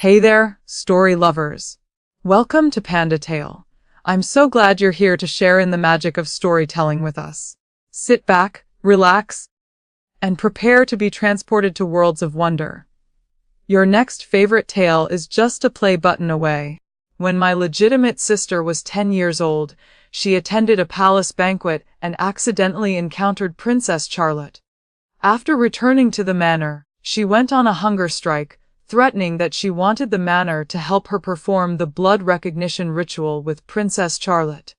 Hey there, story lovers. Welcome to Panda Tale. I'm so glad you're here to share in the magic of storytelling with us. Sit back, relax, and prepare to be transported to worlds of wonder. Your next favorite tale is just a play button away. When my legitimate sister was 10 years old, she attended a palace banquet and accidentally encountered Princess Charlotte. After returning to the manor, she went on a hunger strike, threatening that she wanted the manor to help her perform the blood recognition ritual with Princess Charlotte.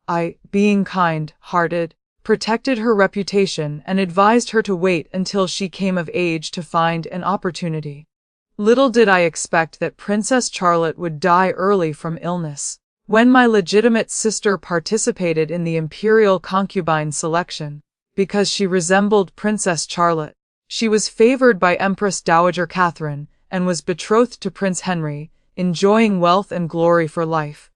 I, being kind-hearted, protected her reputation and advised her to wait until she came of age to find an opportunity. Little did I expect that Princess Charlotte would die early from illness. When my legitimate sister participated in the imperial concubine selection, because she resembled Princess Charlotte, she was favored by Empress Dowager Catherine and was betrothed to Prince Henry, enjoying wealth and glory for life.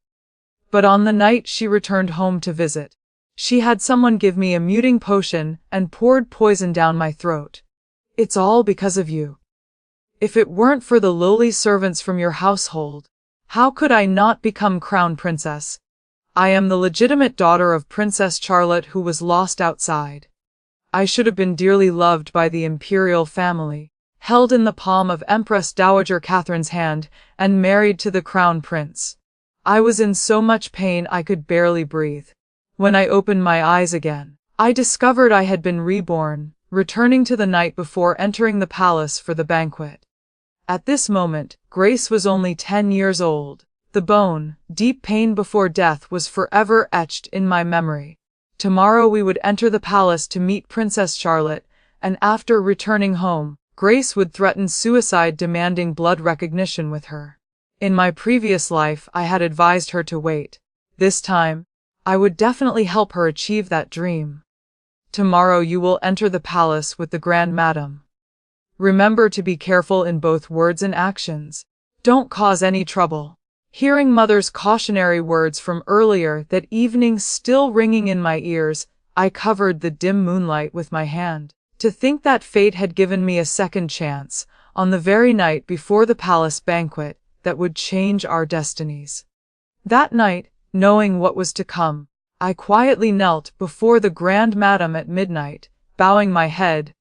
But on the night she returned home to visit, she had someone give me a muting potion and poured poison down my throat. It's all because of you. If it weren't for the lowly servants from your household, how could I not become crown princess? I am the legitimate daughter of Princess Charlotte who was lost outside. I should have been dearly loved by the imperial family, held in the palm of Empress Dowager Catherine's hand, and married to the crown prince. I was in so much pain I could barely breathe. When I opened my eyes again, I discovered I had been reborn, returning to the night before entering the palace for the banquet. At this moment, Grace was only 10 years old. The bone, deep pain before death was forever etched in my memory. Tomorrow we would enter the palace to meet Princess Charlotte, and after returning home, Grace would threaten suicide, demanding blood recognition with her. In my previous life, I had advised her to wait. This time, I would definitely help her achieve that dream. Tomorrow you will enter the palace with the Grand Madam. Remember to be careful in both words and actions. Don't cause any trouble. Hearing Mother's cautionary words from earlier that evening still ringing in my ears, I covered the dim moonlight with my hand. To think that fate had given me a second chance, on the very night before the palace banquet, that would change our destinies. That night, knowing what was to come, I quietly knelt before the Grand Madam at midnight, bowing my head.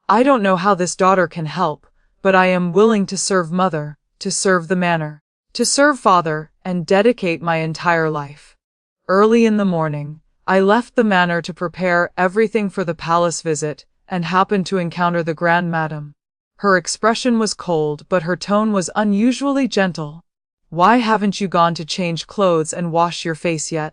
I don't know how this daughter can help, but I am willing to serve Mother, to serve the manor, to serve Father, and dedicate my entire life. Early in the morning, I left the manor to prepare everything for the palace visit, and happened to encounter the Grand Madam. Her expression was cold, but her tone was unusually gentle. Why haven't you gone to change clothes and wash your face yet?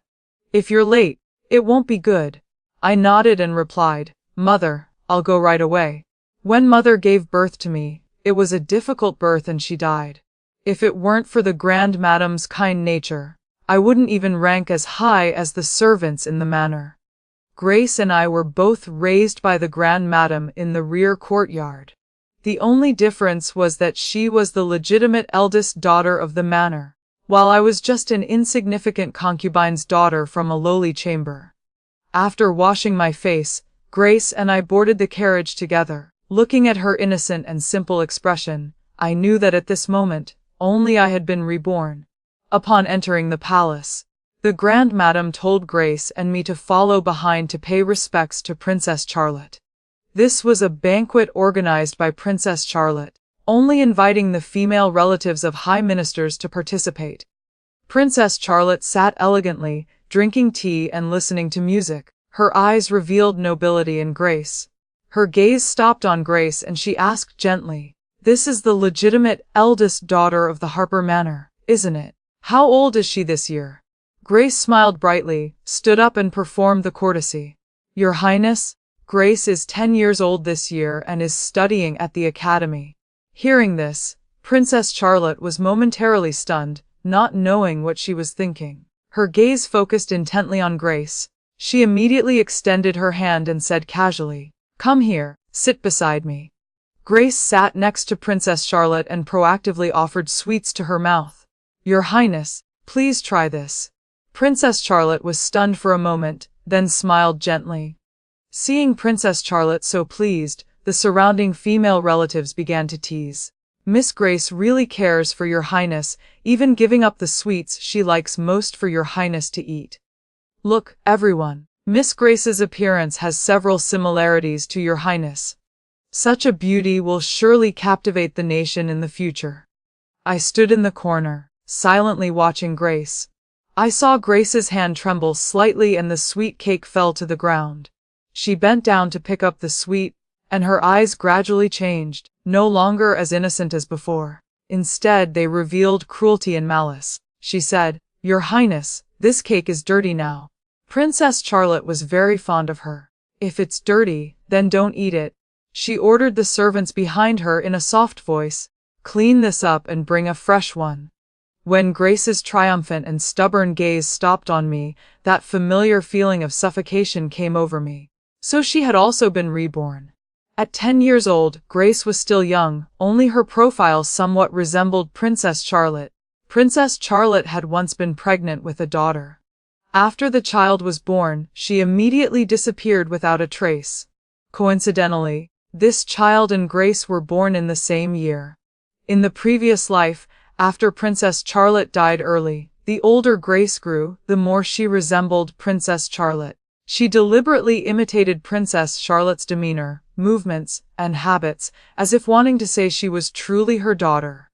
If you're late, it won't be good. I nodded and replied, Mother, I'll go right away. When Mother gave birth to me, it was a difficult birth and she died. If it weren't for the Grand Madam's kind nature, I wouldn't even rank as high as the servants in the manor. Grace and I were both raised by the Grand Madam in the rear courtyard. The only difference was that she was the legitimate eldest daughter of the manor, while I was just an insignificant concubine's daughter from a lowly chamber. After washing my face, Grace and I boarded the carriage together. Looking at her innocent and simple expression, I knew that at this moment, only I had been reborn. Upon entering the palace, the Grand Madam told Grace and me to follow behind to pay respects to Princess Charlotte. This was a banquet organized by Princess Charlotte, only inviting the female relatives of high ministers to participate. Princess Charlotte sat elegantly, drinking tea and listening to music. Her eyes revealed nobility and grace. Her gaze stopped on Grace and she asked gently, This is the legitimate eldest daughter of the Harper Manor, isn't it? How old is she this year? Grace smiled brightly, stood up and performed the courtesy. Your Highness, Grace is 10 years old this year and is studying at the academy. Hearing this, Princess Charlotte was momentarily stunned, not knowing what she was thinking. Her gaze focused intently on Grace. She immediately extended her hand and said casually, Come here, sit beside me. Grace sat next to Princess Charlotte and proactively offered sweets to her mouth. Your Highness, please try this. Princess Charlotte was stunned for a moment, then smiled gently. Seeing Princess Charlotte so pleased, the surrounding female relatives began to tease. Miss Grace really cares for your highness, even giving up the sweets she likes most for your highness to eat. Look, everyone. Miss Grace's appearance has several similarities to your highness. Such a beauty will surely captivate the nation in the future. I stood in the corner, silently watching Grace. I saw Grace's hand tremble slightly and the sweet cake fell to the ground. She bent down to pick up the sweet, and her eyes gradually changed, no longer as innocent as before. Instead, they revealed cruelty and malice. She said, "Your Highness, this cake is dirty now." Princess Charlotte was very fond of her. "If it's dirty, then don't eat it," she ordered the servants behind her in a soft voice. "Clean this up and bring a fresh one." When Grace's triumphant and stubborn gaze stopped on me, that familiar feeling of suffocation came over me. So she had also been reborn. At 10 years old, Grace was still young, only her profile somewhat resembled Princess Charlotte. Princess Charlotte had once been pregnant with a daughter. After the child was born, she immediately disappeared without a trace. Coincidentally, this child and Grace were born in the same year. In the previous life, after Princess Charlotte died early, the older Grace grew, the more she resembled Princess Charlotte. She deliberately imitated Princess Charlotte's demeanor, movements, and habits, as if wanting to say she was truly her daughter.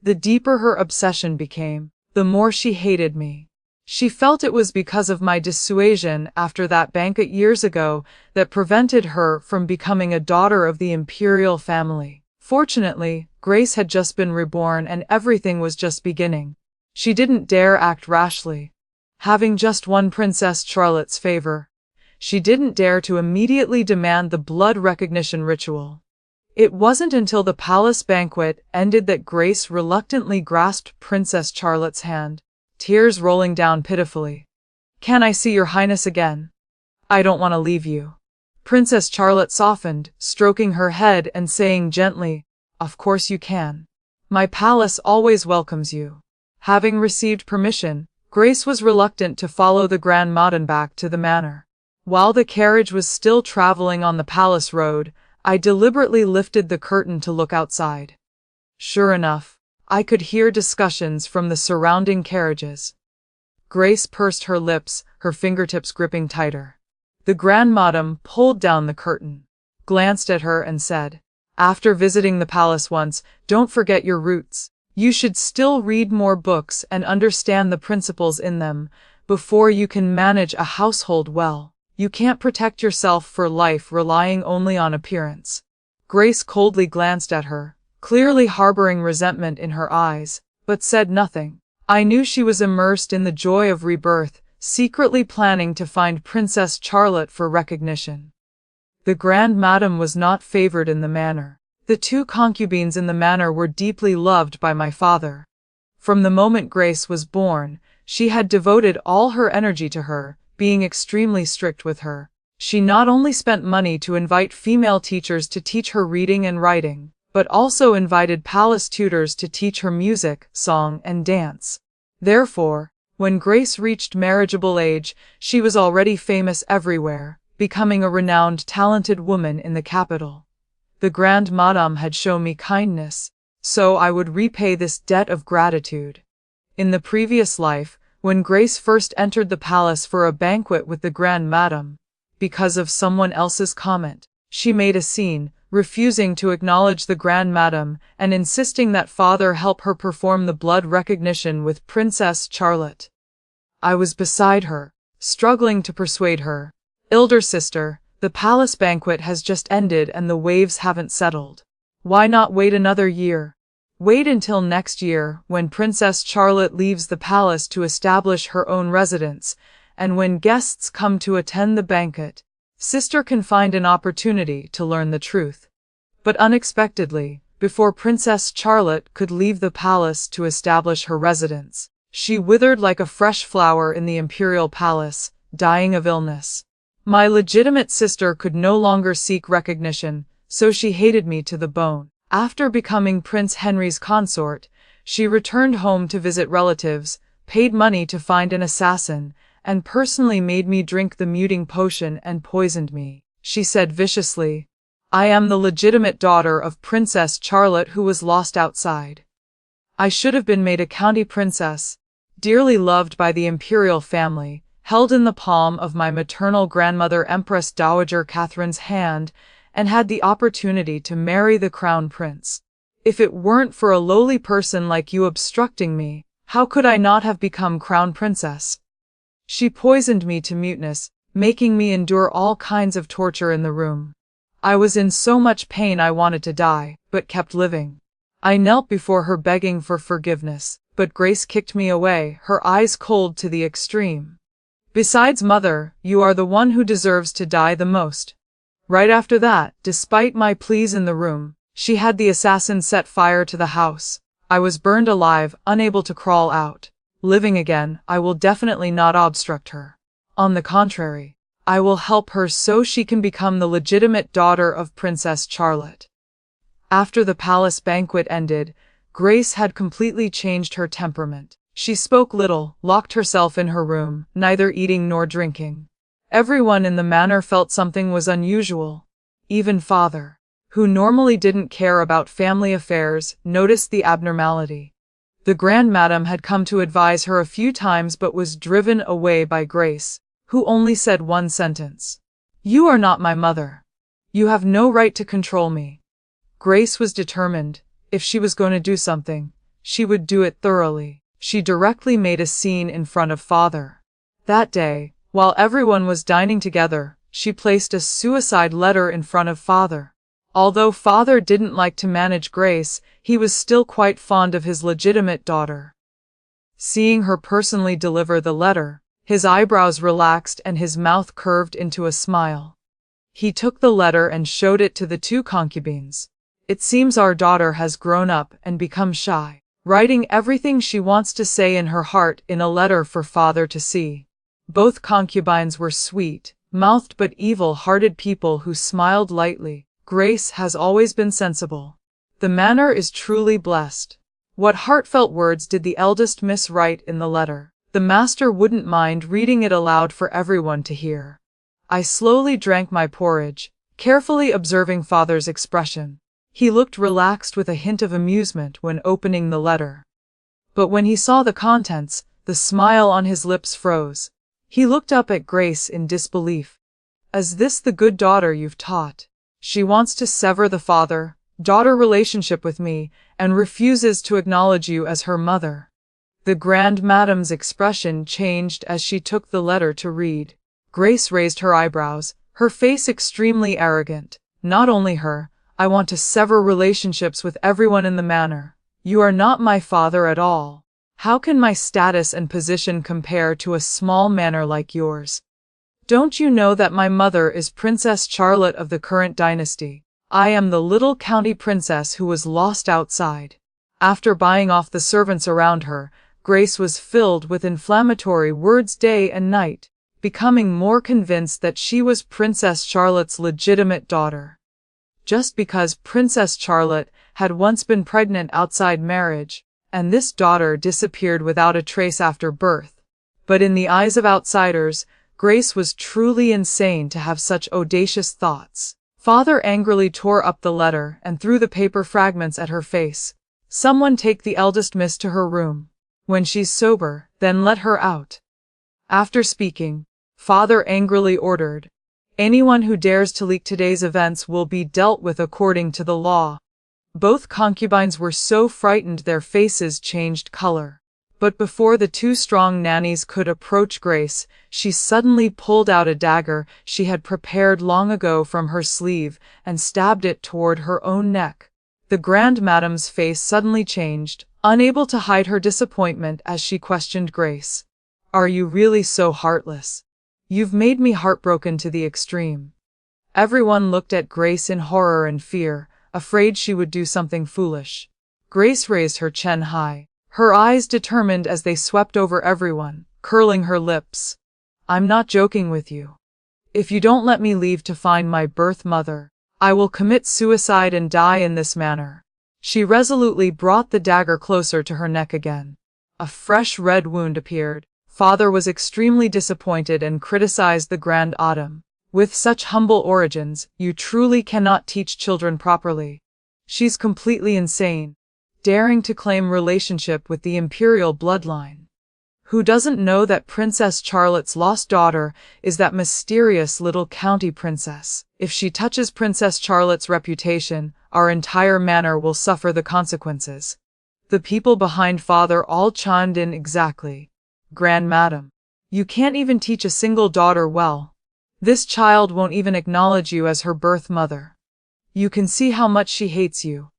The deeper her obsession became, the more she hated me. She felt it was because of my dissuasion after that banquet years ago that prevented her from becoming a daughter of the imperial family. Fortunately, Grace had just been reborn and everything was just beginning. She didn't dare act rashly. Having just won Princess Charlotte's favor, she didn't dare to immediately demand the blood recognition ritual. It wasn't until the palace banquet ended that Grace reluctantly grasped Princess Charlotte's hand, tears rolling down pitifully. "Can I see your highness again? I don't want to leave you." Princess Charlotte softened, stroking her head and saying gently, "Of course you can. My palace always welcomes you." Having received permission, Grace was reluctant to follow the Grand Madame back to the manor. While the carriage was still traveling on the palace road, I deliberately lifted the curtain to look outside. Sure enough, I could hear discussions from the surrounding carriages. Grace pursed her lips, her fingertips gripping tighter. The Grand Madame pulled down the curtain, glanced at her and said, "After visiting the palace once, don't forget your roots. You should still read more books and understand the principles in them before you can manage a household well. You can't protect yourself for life relying only on appearance." Grace coldly glanced at her, clearly harboring resentment in her eyes, but said nothing. I knew she was immersed in the joy of rebirth, secretly planning to find Princess Charlotte for recognition. The Grand Madame was not favored in the manor. The 2 concubines in the manor were deeply loved by my father. From the moment Grace was born, she had devoted all her energy to her, being extremely strict with her. She not only spent money to invite female teachers to teach her reading and writing, but also invited palace tutors to teach her music, song, and dance. Therefore, when Grace reached marriageable age, she was already famous everywhere, becoming a renowned, talented woman in the capital. The Grand Madame had shown me kindness, so I would repay this debt of gratitude. In the previous life, when Grace first entered the palace for a banquet with the Grand Madame, because of someone else's comment, she made a scene, refusing to acknowledge the Grand Madame and insisting that father help her perform the blood recognition with Princess Charlotte. I was beside her, struggling to persuade her. "Elder sister, the palace banquet has just ended and the waves haven't settled. Why not wait another year? Wait until next year, when Princess Charlotte leaves the palace to establish her own residence, and when guests come to attend the banquet, sister can find an opportunity to learn the truth." But unexpectedly, before Princess Charlotte could leave the palace to establish her residence, she withered like a fresh flower in the imperial palace, dying of illness. My legitimate sister could no longer seek recognition, so she hated me to the bone. After becoming Prince Henry's consort, she returned home to visit relatives, paid money to find an assassin, and personally made me drink the muting potion and poisoned me. She said viciously, I am the legitimate daughter of Princess Charlotte who was lost outside. I should have been made a county princess, dearly loved by the imperial family, held in the palm of my maternal grandmother Empress Dowager Catherine's hand, and had the opportunity to marry the crown prince. If it weren't for a lowly person like you obstructing me, how could I not have become crown princess? She poisoned me to muteness, making me endure all kinds of torture in the room. I was in so much pain I wanted to die, but kept living. I knelt before her begging for forgiveness, but Grace kicked me away, her eyes cold to the extreme. Besides, mother, you are the one who deserves to die the most. Right after that, despite my pleas in the room, she had the assassin set fire to the house. I was burned alive, unable to crawl out. Living again, I will definitely not obstruct her. On the contrary, I will help her so she can become the legitimate daughter of Princess Charlotte. After the palace banquet ended, Grace had completely changed her temperament. She spoke little, locked herself in her room, neither eating nor drinking. Everyone in the manor felt something was unusual. Even father, who normally didn't care about family affairs, noticed the abnormality. The Grand Madam had come to advise her a few times but was driven away by Grace, who only said one sentence. You are not my mother. You have no right to control me. Grace was determined. If she was going to do something, she would do it thoroughly. She directly made a scene in front of father. That day, while everyone was dining together, she placed a suicide letter in front of father. Although father didn't like to manage Grace, he was still quite fond of his legitimate daughter. Seeing her personally deliver the letter, his eyebrows relaxed and his mouth curved into a smile. He took the letter and showed it to the two concubines. It seems our daughter has grown up and become shy, writing everything she wants to say in her heart in a letter for father to see. Both concubines were sweet-mouthed but evil-hearted people who smiled lightly. Grace has always been sensible. The manor is truly blessed. What heartfelt words did the eldest miss write in the letter? The master wouldn't mind reading it aloud for everyone to hear. I slowly drank my porridge, carefully observing father's expression. He looked relaxed with a hint of amusement when opening the letter. But when he saw the contents, the smile on his lips froze. He looked up at Grace in disbelief. Is this the good daughter you've taught? She wants to sever the father-daughter relationship with me, and refuses to acknowledge you as her mother. The Grand Madam's expression changed as she took the letter to read. Grace raised her eyebrows, her face extremely arrogant. Not only her, I want to sever relationships with everyone in the manor. You are not my father at all. How can my status and position compare to a small manor like yours? Don't you know that my mother is Princess Charlotte of the current dynasty? I am the little county princess who was lost outside. After buying off the servants around her, Grace was filled with inflammatory words day and night, becoming more convinced that she was Princess Charlotte's legitimate daughter. Just because Princess Charlotte had once been pregnant outside marriage, and this daughter disappeared without a trace after birth. But in the eyes of outsiders, Grace was truly insane to have such audacious thoughts. Father angrily tore up the letter and threw the paper fragments at her face. Someone take the eldest miss to her room. When she's sober, then let her out. After speaking, father angrily ordered, anyone who dares to leak today's events will be dealt with according to the law. Both concubines were so frightened their faces changed color. But before the two strong nannies could approach Grace, she suddenly pulled out a dagger she had prepared long ago from her sleeve and stabbed it toward her own neck. The Grand Madam's face suddenly changed, unable to hide her disappointment as she questioned Grace. Are you really so heartless? You've made me heartbroken to the extreme. Everyone looked at Grace in horror and fear, afraid she would do something foolish. Grace raised her chin high, her eyes determined as they swept over everyone, curling her lips. I'm not joking with you. If you don't let me leave to find my birth mother, I will commit suicide and die in this manner. She resolutely brought the dagger closer to her neck again. A fresh red wound appeared. Father was extremely disappointed and criticized the Grand Autumn. With such humble origins, you truly cannot teach children properly. She's completely insane, daring to claim relationship with the imperial bloodline. Who doesn't know that Princess Charlotte's lost daughter is that mysterious little county princess? If she touches Princess Charlotte's reputation, our entire manor will suffer the consequences. The people behind father all chimed in exactly. Grand Madam, you can't even teach a single daughter well. This child won't even acknowledge you as her birth mother. You can see how much she hates you.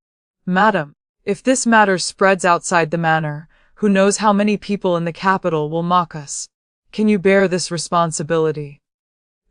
Madam, if this matter spreads outside the manor, who knows how many people in the capital will mock us? Can you bear this responsibility?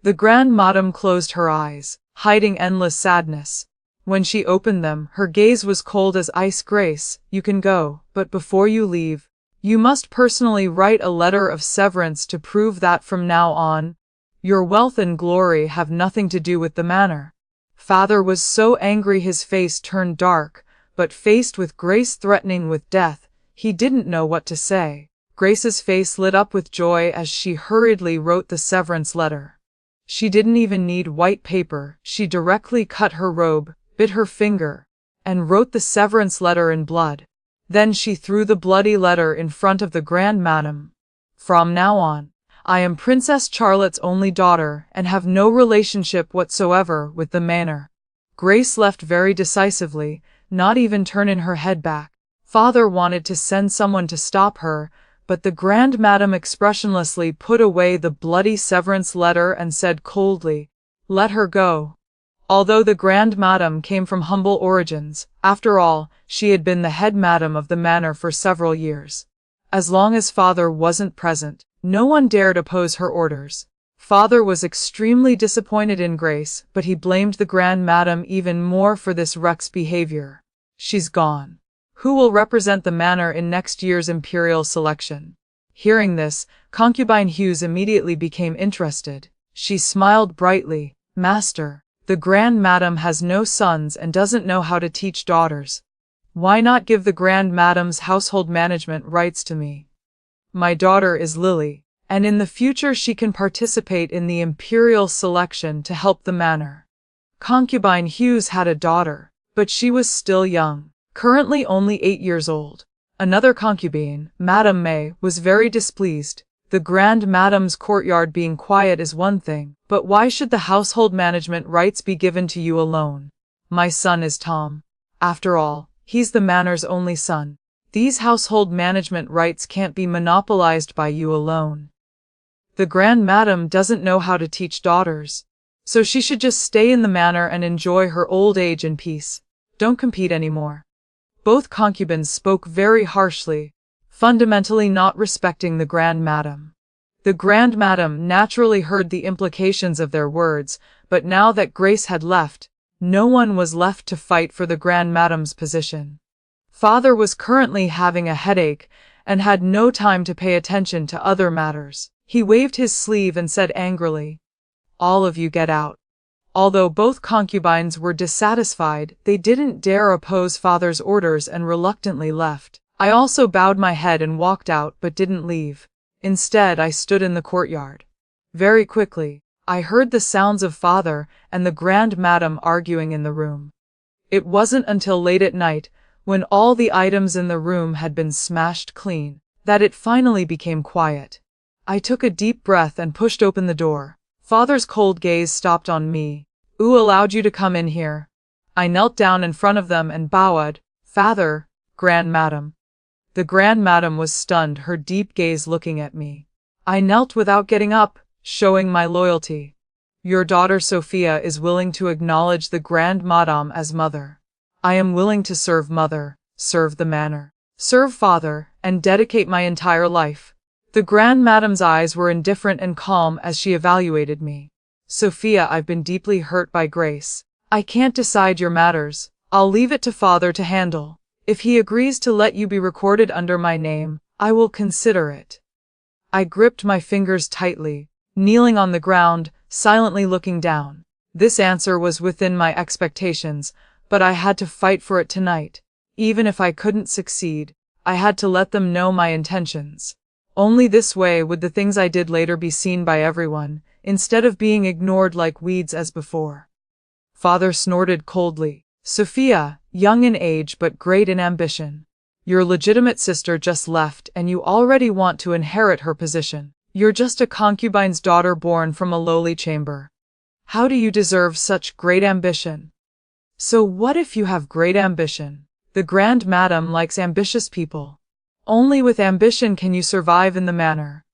The Grand Madam closed her eyes, hiding endless sadness. When she opened them, her gaze was cold as ice. Grace, you can go, but before you leave, you must personally write a letter of severance to prove that from now on, your wealth and glory have nothing to do with the manor. Father was so angry his face turned dark, but faced with Grace threatening with death, he didn't know what to say. Grace's face lit up with joy as she hurriedly wrote the severance letter. She didn't even need white paper. She directly cut her robe, bit her finger, and wrote the severance letter in blood. Then she threw the bloody letter in front of the Grand Madam. From now on, I am Princess Charlotte's only daughter and have no relationship whatsoever with the manor. Grace left very decisively, not even turning her head back. Father wanted to send someone to stop her, but the Grand Madam expressionlessly put away the bloody severance letter and said coldly, "Let her go." Although the Grand Madam came from humble origins, after all, she had been the head madam of the manor for several years. As long as father wasn't present, no one dared oppose her orders. Father was extremely disappointed in Grace, but he blamed the Grand Madam even more for this wreck's behavior. She's gone. Who will represent the manor in next year's imperial selection? Hearing this, Concubine Hughes immediately became interested. She smiled brightly. Master, the Grand Madam has no sons and doesn't know how to teach daughters. Why not give the Grand Madam's household management rights to me? My daughter is Lily, and in the future she can participate in the imperial selection to help the manor. Concubine Hughes had a daughter, but she was still young. Currently only 8 years old. Another concubine, Madame May, was very displeased. The Grand Madam's courtyard being quiet is one thing, but why should the household management rights be given to you alone? My son is Tom. After all, he's the manor's only son. These household management rights can't be monopolized by you alone. The Grand Madam doesn't know how to teach daughters, so she should just stay in the manor and enjoy her old age in peace. Don't compete anymore. Both concubines spoke very harshly, fundamentally not respecting the Grand Madam. The Grand Madam naturally heard the implications of their words, but now that Grace had left, no one was left to fight for the Grand Madam's position. Father was currently having a headache and had no time to pay attention to other matters. He waved his sleeve and said angrily, "All of you get out." Although both concubines were dissatisfied, they didn't dare oppose father's orders and reluctantly left. I also bowed my head and walked out but didn't leave. Instead, I stood in the courtyard. Very quickly, I heard the sounds of father and the Grand Madam arguing in the room. It wasn't until late at night, when all the items in the room had been smashed clean, that it finally became quiet. I took a deep breath and pushed open the door. Father's cold gaze stopped on me. "Who allowed you to come in here?" I knelt down in front of them and bowed. "Father, Grand Madam." The Grand Madam was stunned, her deep gaze looking at me. I knelt without getting up, showing my loyalty. "Your daughter Sophia is willing to acknowledge the Grand Madam as mother. I am willing to serve mother, serve the manor, serve father, and dedicate my entire life." The Grand Madam's eyes were indifferent and calm as she evaluated me. "Sophia, I've been deeply hurt by Grace. I can't decide your matters. I'll leave it to father to handle. If he agrees to let you be recorded under my name, I will consider it." I gripped my fingers tightly, kneeling on the ground, silently looking down. This answer was within my expectations, but I had to fight for it tonight. Even if I couldn't succeed, I had to let them know my intentions. Only this way would the things I did later be seen by everyone, instead of being ignored like weeds as before. Father snorted coldly. Sophia, young in age but great in ambition. Your legitimate sister just left and you already want to inherit her position. You're just a concubine's daughter born from a lowly chamber. How do you deserve such great ambition? So what if you have great ambition? The Grand Madam likes ambitious people. Only with ambition can you survive in the manor.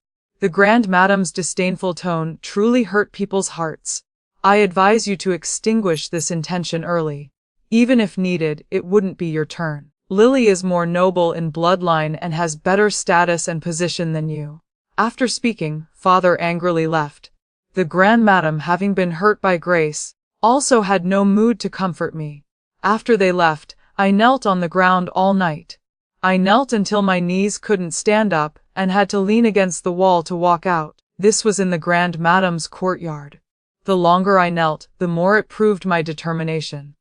The Grand Madam's disdainful tone truly hurt people's hearts. I advise you to extinguish this intention early. Even if needed, it wouldn't be your turn. Lily is more noble in bloodline and has better status and position than you. After speaking, Father angrily left. The Grand Madam, having been hurt by Grace, also had no mood to comfort me. After they left, I knelt on the ground all night. I knelt until my knees couldn't stand up and had to lean against the wall to walk out. This was in the Grand Madam's courtyard. The longer I knelt, the more it proved my determination.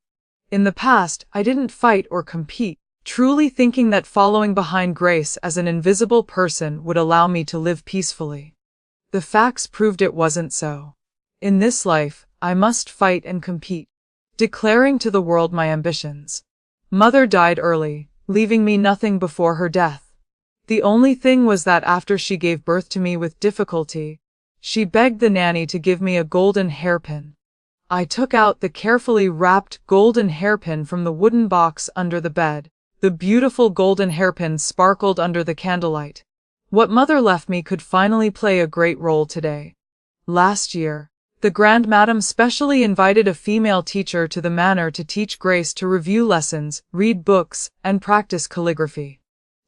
In the past, I didn't fight or compete, truly thinking that following behind Grace as an invisible person would allow me to live peacefully. The facts proved it wasn't so. In this life, I must fight and compete, declaring to the world my ambitions. Mother died early, leaving me nothing before her death. The only thing was that after she gave birth to me with difficulty, she begged the nanny to give me a golden hairpin. I took out the carefully wrapped golden hairpin from the wooden box under the bed. The beautiful golden hairpin sparkled under the candlelight. What Mother left me could finally play a great role today. Last year, the Grand Madam specially invited a female teacher to the manor to teach Grace to review lessons, read books, and practice calligraphy.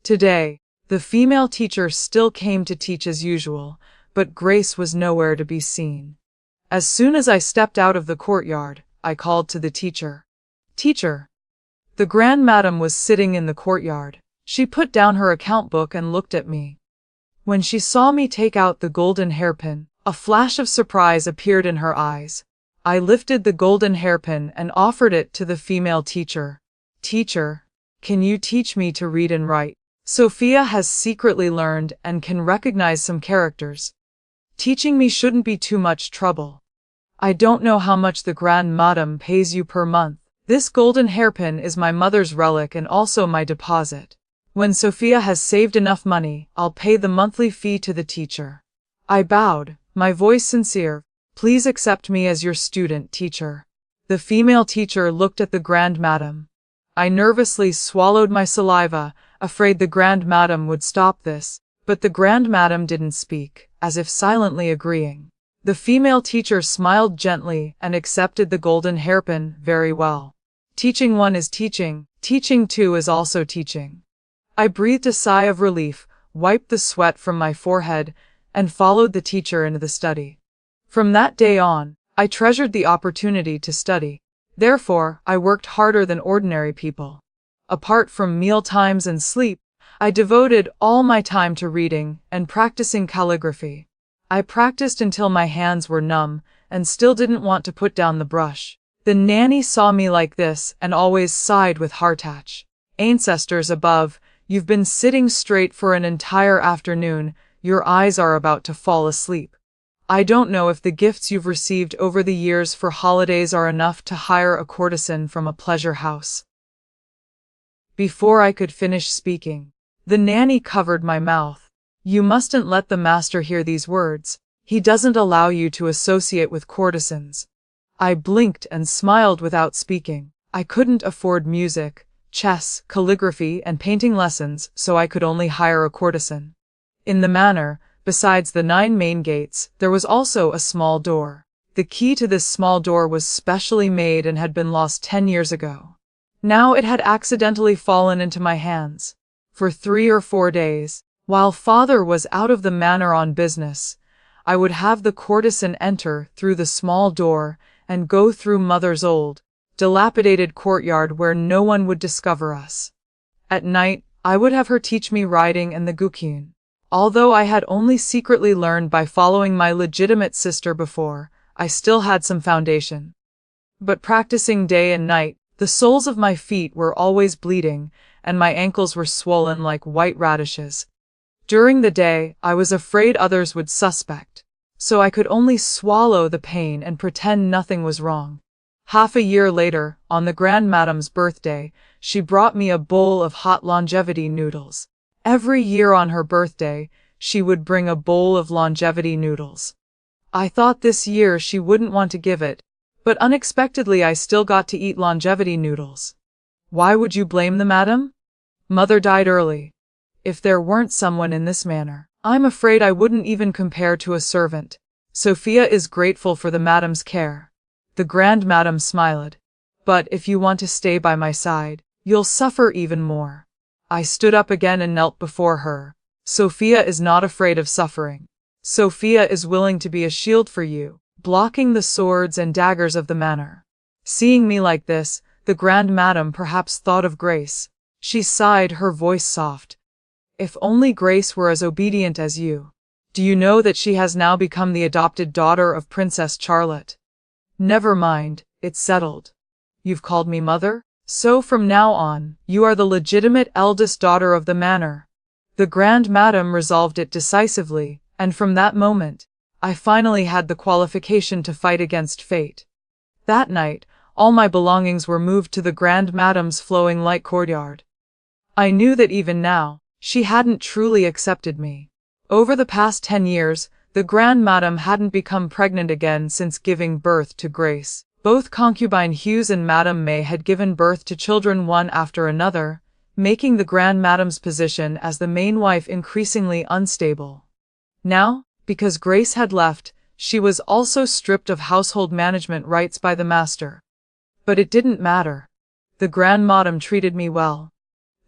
Today, the female teacher still came to teach as usual, but Grace was nowhere to be seen. As soon as I stepped out of the courtyard, I called to the teacher. Teacher. The Grand Madam was sitting in the courtyard. She put down her account book and looked at me. When she saw me take out the golden hairpin, a flash of surprise appeared in her eyes. I lifted the golden hairpin and offered it to the female teacher. Teacher, can you teach me to read and write? Sophia has secretly learned and can recognize some characters. Teaching me shouldn't be too much trouble. I don't know how much the Grand Madam pays you per month. This golden hairpin is my mother's relic and also my deposit. When Sophia has saved enough money, I'll pay the monthly fee to the teacher. I bowed, my voice sincere. Please accept me as your student, teacher. The female teacher looked at the Grand Madam. I nervously swallowed my saliva, afraid the Grand Madam would stop this, but the Grand Madam didn't speak, as if silently agreeing. The female teacher smiled gently and accepted the golden hairpin. Very well. Teaching one is teaching, teaching two is also teaching. I breathed a sigh of relief, wiped the sweat from my forehead, and followed the teacher into the study. From that day on, I treasured the opportunity to study. Therefore, I worked harder than ordinary people. Apart from meal times and sleep, I devoted all my time to reading and practicing calligraphy. I practiced until my hands were numb and still didn't want to put down the brush. The nanny saw me like this and always sighed with heartache. Ancestors above, you've been sitting straight for an entire afternoon, your eyes are about to fall asleep. I don't know if the gifts you've received over the years for holidays are enough to hire a courtesan from a pleasure house. Before I could finish speaking, the nanny covered my mouth. You mustn't let the master hear these words. He doesn't allow you to associate with courtesans. I blinked and smiled without speaking. I couldn't afford music, chess, calligraphy, and painting lessons, so I could only hire a courtesan. In the manor, besides the 9 main gates, there was also a small door. The key to this small door was specially made and had been lost 10 years ago. Now it had accidentally fallen into my hands. For 3 or 4 days, while Father was out of the manor on business, I would have the courtesan enter through the small door and go through Mother's old, dilapidated courtyard where no one would discover us. At night, I would have her teach me riding and the guqin. Although I had only secretly learned by following my legitimate sister before, I still had some foundation. But practicing day and night, the soles of my feet were always bleeding, and my ankles were swollen like white radishes. During the day, I was afraid others would suspect. so I could only swallow the pain and pretend nothing was wrong. Half a year later, on the Grand Madame's birthday, she brought me a bowl of hot longevity noodles. Every year on her birthday, she would bring a bowl of longevity noodles. I thought this year she wouldn't want to give it, but unexpectedly I still got to eat longevity noodles. Why would you blame the madam? Mother died early. If there weren't someone in this manner, I'm afraid I wouldn't even compare to a servant. Sophia is grateful for the madam's care. The Grand Madam smiled. But if you want to stay by my side, you'll suffer even more. I stood up again and knelt before her. Sophia is not afraid of suffering. Sophia is willing to be a shield for you, blocking the swords and daggers of the manor. Seeing me like this, the Grand Madam perhaps thought of Grace. She sighed, her voice soft. If only Grace were as obedient as you. Do you know that she has now become the adopted daughter of Princess Charlotte? Never mind, it's settled. You've called me mother? So from now on, you are the legitimate eldest daughter of the manor. The Grand Madam resolved it decisively, and from that moment, I finally had the qualification to fight against fate. That night, all my belongings were moved to the Grand Madam's flowing light courtyard. I knew that even now, she hadn't truly accepted me. Over the past 10 years, the Grand Madam hadn't become pregnant again since giving birth to Grace. Both Concubine Hughes and Madame May had given birth to children one after another, making the Grand Madam's position as the main wife increasingly unstable. Now, because Grace had left, she was also stripped of household management rights by the master. But it didn't matter. The Grand Madam treated me well.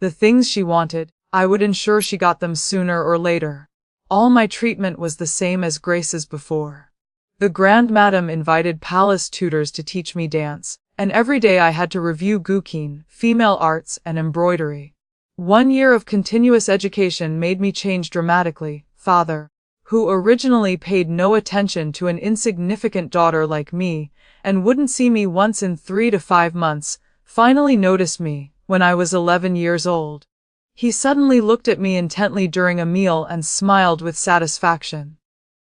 The things she wanted, I would ensure she got them sooner or later. All my treatment was the same as Grace's before. The Grand Madam invited palace tutors to teach me dance, and every day I had to review Guqin, female arts, and embroidery. 1 year of continuous education made me change dramatically. Father, who originally paid no attention to an insignificant daughter like me, and wouldn't see me once in 3 to 5 months, finally noticed me when I was 11 years old. He suddenly looked at me intently during a meal and smiled with satisfaction.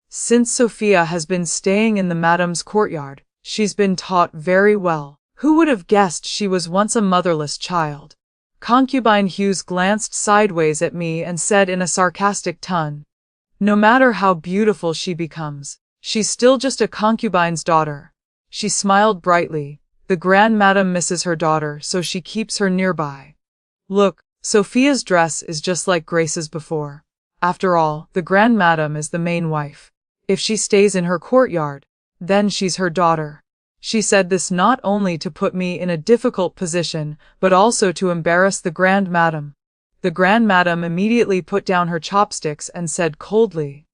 Since Sophia has been staying in the madam's courtyard, she's been taught very well. Who would have guessed she was once a motherless child? Concubine Hughes glanced sideways at me and said in a sarcastic tone, "No matter how beautiful she becomes, she's still just a concubine's daughter." She smiled brightly. The Grand Madam misses her daughter, so she keeps her nearby. Look, Sophia's dress is just like Grace's before. After all, the Grand Madam is the main wife. If she stays in her courtyard, then she's her daughter. She said this not only to put me in a difficult position, but also to embarrass the Grand Madam. The Grand Madam immediately put down her chopsticks and said coldly,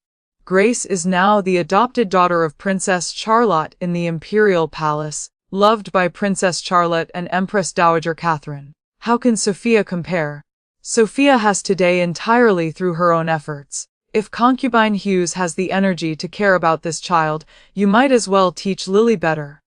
"Grace is now the adopted daughter of Princess Charlotte in the Imperial Palace, loved by Princess Charlotte and Empress Dowager Catherine. How can Sophia compare? Sophia has today entirely through her own efforts. If Concubine Hughes has the energy to care about this child, you might as well teach Lily better."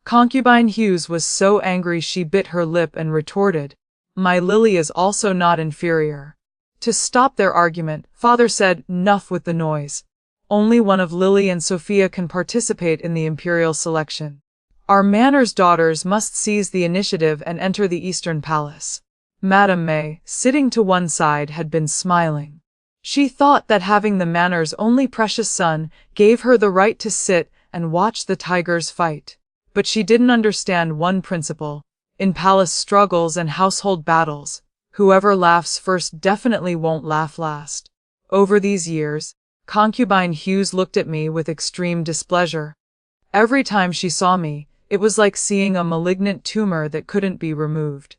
Concubine Hughes was so angry she bit her lip and retorted, "My Lily is also not inferior." To stop their argument, Father said, "Enough with the noise. Only one of Lily and Sophia can participate in the imperial selection. Our manor's daughters must seize the initiative and enter the Eastern Palace." Madame May, sitting to one side, had been smiling. She thought that having the manor's only precious son gave her the right to sit and watch the tigers fight. But she didn't understand one principle. In palace struggles and household battles, whoever laughs first definitely won't laugh last. Over these years, Concubine Hughes looked at me with extreme displeasure. Every time she saw me, it was like seeing a malignant tumor that couldn't be removed.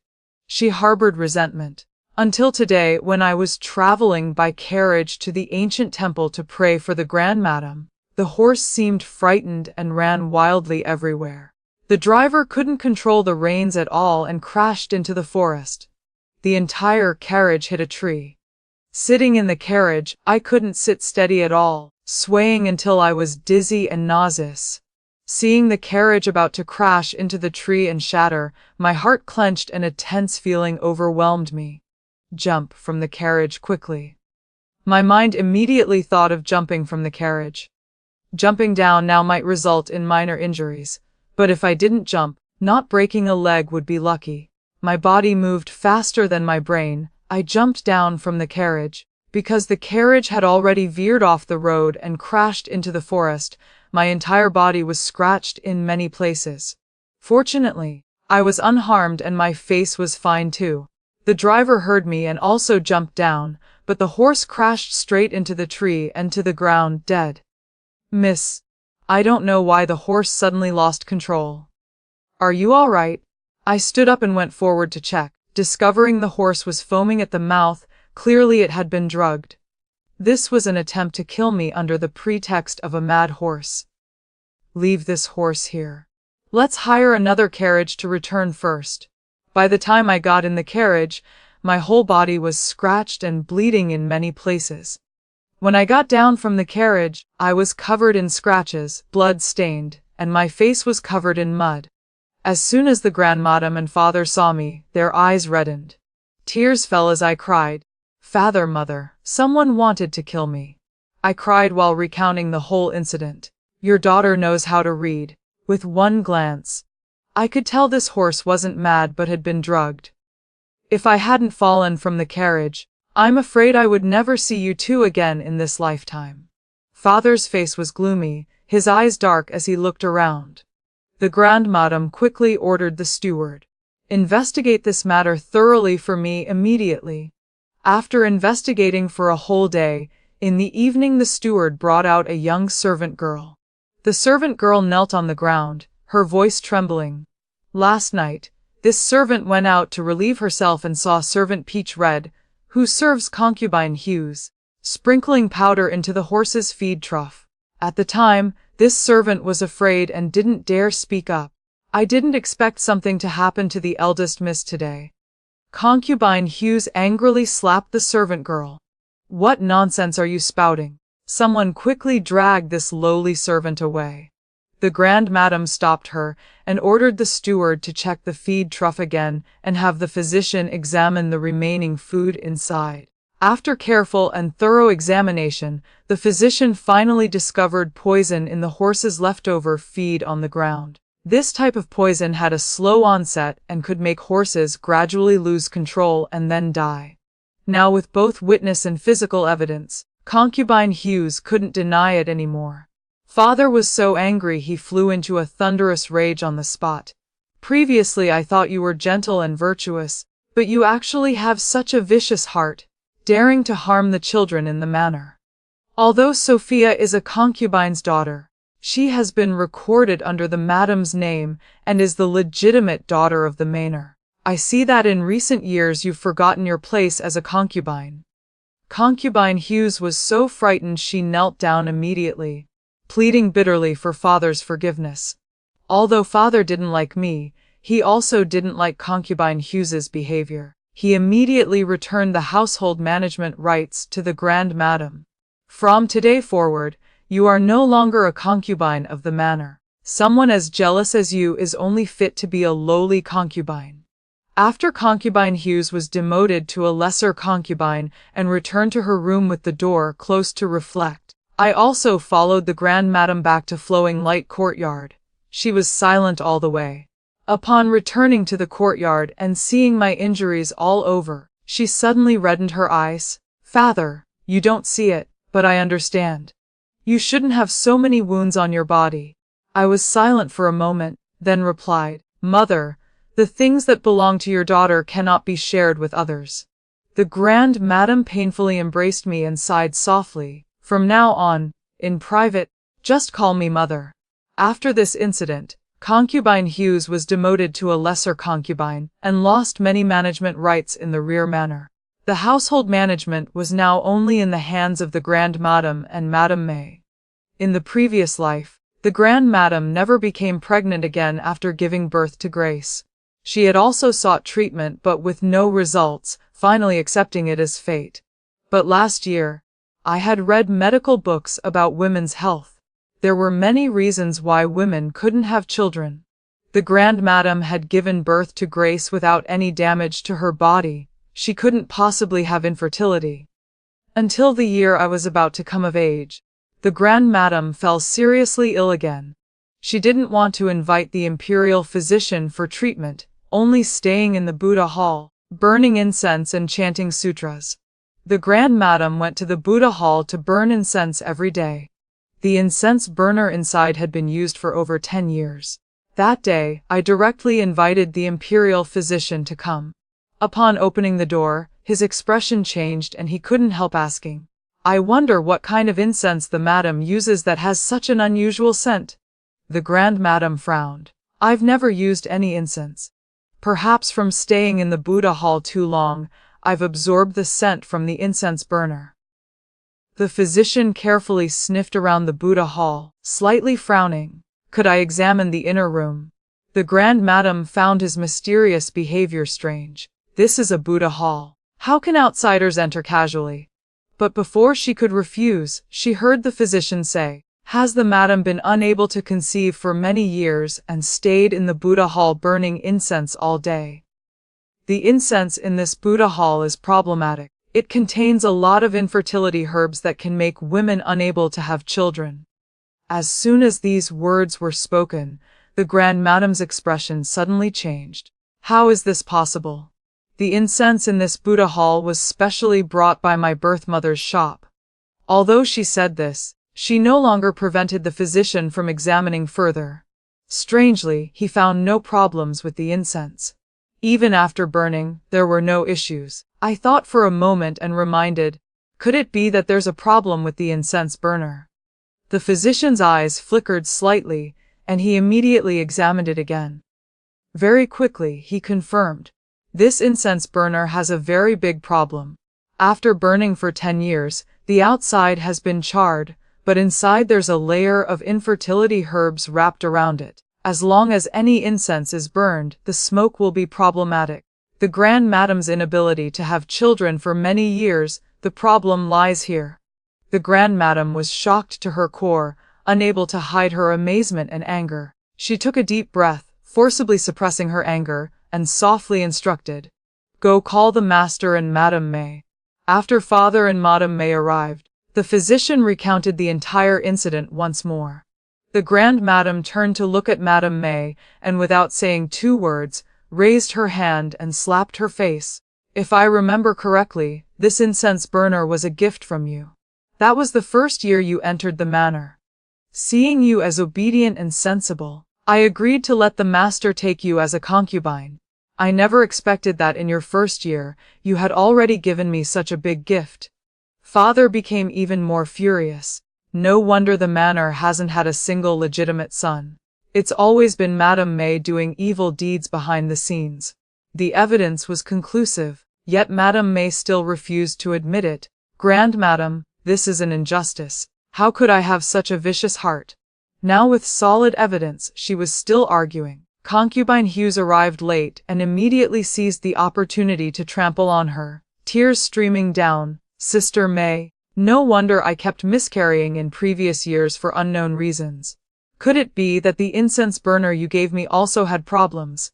She harbored resentment. Until today, when I was traveling by carriage to the ancient temple to pray for the Grand Madam, the horse seemed frightened and ran wildly everywhere. The driver couldn't control the reins at all and crashed into the forest. The entire carriage hit a tree. Sitting in the carriage, I couldn't sit steady at all, swaying until I was dizzy and nauseous. Seeing the carriage about to crash into the tree and shatter, my heart clenched and a tense feeling overwhelmed me. Jump from the carriage quickly. My mind immediately thought of jumping from the carriage. Jumping down now might result in minor injuries, but if I didn't jump, not breaking a leg would be lucky. My body moved faster than my brain. I jumped down from the carriage. Because the carriage had already veered off the road and crashed into the forest, my entire body was scratched in many places. Fortunately, I was unharmed and my face was fine too. The driver heard me and also jumped down, but the horse crashed straight into the tree and to the ground dead. Miss, I don't know why the horse suddenly lost control. Are you all right? I stood up and went forward to check, discovering the horse was foaming at the mouth. Clearly it had been drugged. This was an attempt to kill me under the pretext of a mad horse. Leave this horse here. Let's hire another carriage to return first. By the time I got in the carriage, my whole body was scratched and bleeding in many places. When I got down from the carriage, I was covered in scratches, blood-stained, and my face was covered in mud. As soon as the grandmadam and father saw me, their eyes reddened. Tears fell as I cried, "Father, mother, someone wanted to kill me." I cried while recounting the whole incident. Your daughter knows how to read. With one glance, I could tell this horse wasn't mad but had been drugged. If I hadn't fallen from the carriage, I'm afraid I would never see you two again in this lifetime. Father's face was gloomy, his eyes dark as he looked around. The grandmadam quickly ordered the steward, "Investigate this matter thoroughly for me immediately." After investigating for a whole day, in the evening the steward brought out a young servant girl. The servant girl knelt on the ground, her voice trembling. Last night, this servant went out to relieve herself and saw servant Peach Red, who serves concubine Hughes, sprinkling powder into the horse's feed trough. At the time, this servant was afraid and didn't dare speak up. I didn't expect something to happen to the eldest miss today. Concubine Hughes angrily slapped the servant girl. What nonsense are you spouting? Someone quickly dragged this lowly servant away. The grandmadam stopped her and ordered the steward to check the feed trough again and have the physician examine the remaining food inside. After careful and thorough examination, the physician finally discovered poison in the horse's leftover feed on the ground. This type of poison had a slow onset and could make horses gradually lose control and then die. Now with both witness and physical evidence, concubine Hughes couldn't deny it anymore. Father was so angry he flew into a thunderous rage on the spot. Previously I thought you were gentle and virtuous, but you actually have such a vicious heart, daring to harm the children in the manner. Although Sophia is a concubine's daughter, she has been recorded under the madam's name and is the legitimate daughter of the manor. I see that in recent years you've forgotten your place as a concubine. Concubine Hughes was so frightened she knelt down immediately, pleading bitterly for father's forgiveness. Although father didn't like me, he also didn't like concubine Hughes's behavior. He immediately returned the household management rights to the grandmadam. From today forward, you are no longer a concubine of the manor. Someone as jealous as you is only fit to be a lowly concubine. After concubine Hughes was demoted to a lesser concubine and returned to her room with the door closed to reflect, I also followed the grandmadam back to Flowing Light courtyard. She was silent all the way. Upon returning to the courtyard and seeing my injuries all over, she suddenly reddened her eyes. "Father, you don't see it, but I understand. You shouldn't have so many wounds on your body." I was silent for a moment, then replied, "Mother, the things that belong to your daughter cannot be shared with others." The grandmadam painfully embraced me and sighed softly. "From now on, in private, just call me mother." After this incident, concubine Hughes was demoted to a lesser concubine and lost many management rights in the rear manor. The household management was now only in the hands of the grandmadam and Madame May. In the previous life, the grandmadam never became pregnant again after giving birth to Grace. She had also sought treatment but with no results, finally accepting it as fate. But last year, I had read medical books about women's health. There were many reasons why women couldn't have children. The grandmadam had given birth to Grace without any damage to her body. She couldn't possibly have infertility. Until the year I was about to come of age. The Grand Madam fell seriously ill again. She didn't want to invite the imperial physician for treatment, only staying in the Buddha hall, burning incense and chanting sutras. The Grand Madam went to the Buddha hall to burn incense every day. The incense burner inside had been used for over 10 years. That day, I directly invited the imperial physician to come. Upon opening the door, his expression changed and he couldn't help asking, "I wonder what kind of incense the madam uses that has such an unusual scent." The Grand Madam frowned. "I've never used any incense. Perhaps from staying in the Buddha hall too long, I've absorbed the scent from the incense burner." The physician carefully sniffed around the Buddha hall, slightly frowning. "Could I examine the inner room?" The Grand Madam found his mysterious behavior strange. "This is a Buddha hall. How can outsiders enter casually?" But before she could refuse, she heard the physician say, "Has the madam been unable to conceive for many years and stayed in the Buddha hall burning incense all day?" The incense in this Buddha hall is problematic. It contains a lot of infertility herbs that can make women unable to have children. As soon as these words were spoken, the Grand Madam's expression suddenly changed. "How is this possible? The incense in this Buddha hall was specially brought by my birth mother's shop." Although she said this, she no longer prevented the physician from examining further. Strangely, he found no problems with the incense. Even after burning, there were no issues. I thought for a moment and reminded, could it be that there's a problem with the incense burner? The physician's eyes flickered slightly, and he immediately examined it again. Very quickly, he confirmed, "This incense burner has a very big problem. After burning for 10 years, the outside has been charred, but inside there's a layer of infertility herbs wrapped around it. As long as any incense is burned, the smoke will be problematic. The Grand Madam's inability to have children for many years, the problem lies here." The Grand Madam was shocked to her core, unable to hide her amazement and anger. She took a deep breath, forcibly suppressing her anger, and softly instructed, "Go call the master and Madame May." After Father and Madame May arrived, the physician recounted the entire incident once more. The Grand Madam turned to look at Madame May, and without saying 2 words, raised her hand and slapped her face. "If I remember correctly, this incense burner was a gift from you. That was the first year you entered the manor. Seeing you as obedient and sensible, I agreed to let the master take you as a concubine. I never expected that in your first year, you had already given me such a big gift." Father became even more furious. "No wonder the manor hasn't had a single legitimate son. It's always been Madame May doing evil deeds behind the scenes." The evidence was conclusive, yet Madame May still refused to admit it. "Grand Madam, this is an injustice. How could I have such a vicious heart?" Now with solid evidence, she was still arguing. Concubine Hughes arrived late and immediately seized the opportunity to trample on her, tears streaming down. "Sister May, no wonder I kept miscarrying in previous years for unknown reasons. Could it be that the incense burner you gave me also had problems?"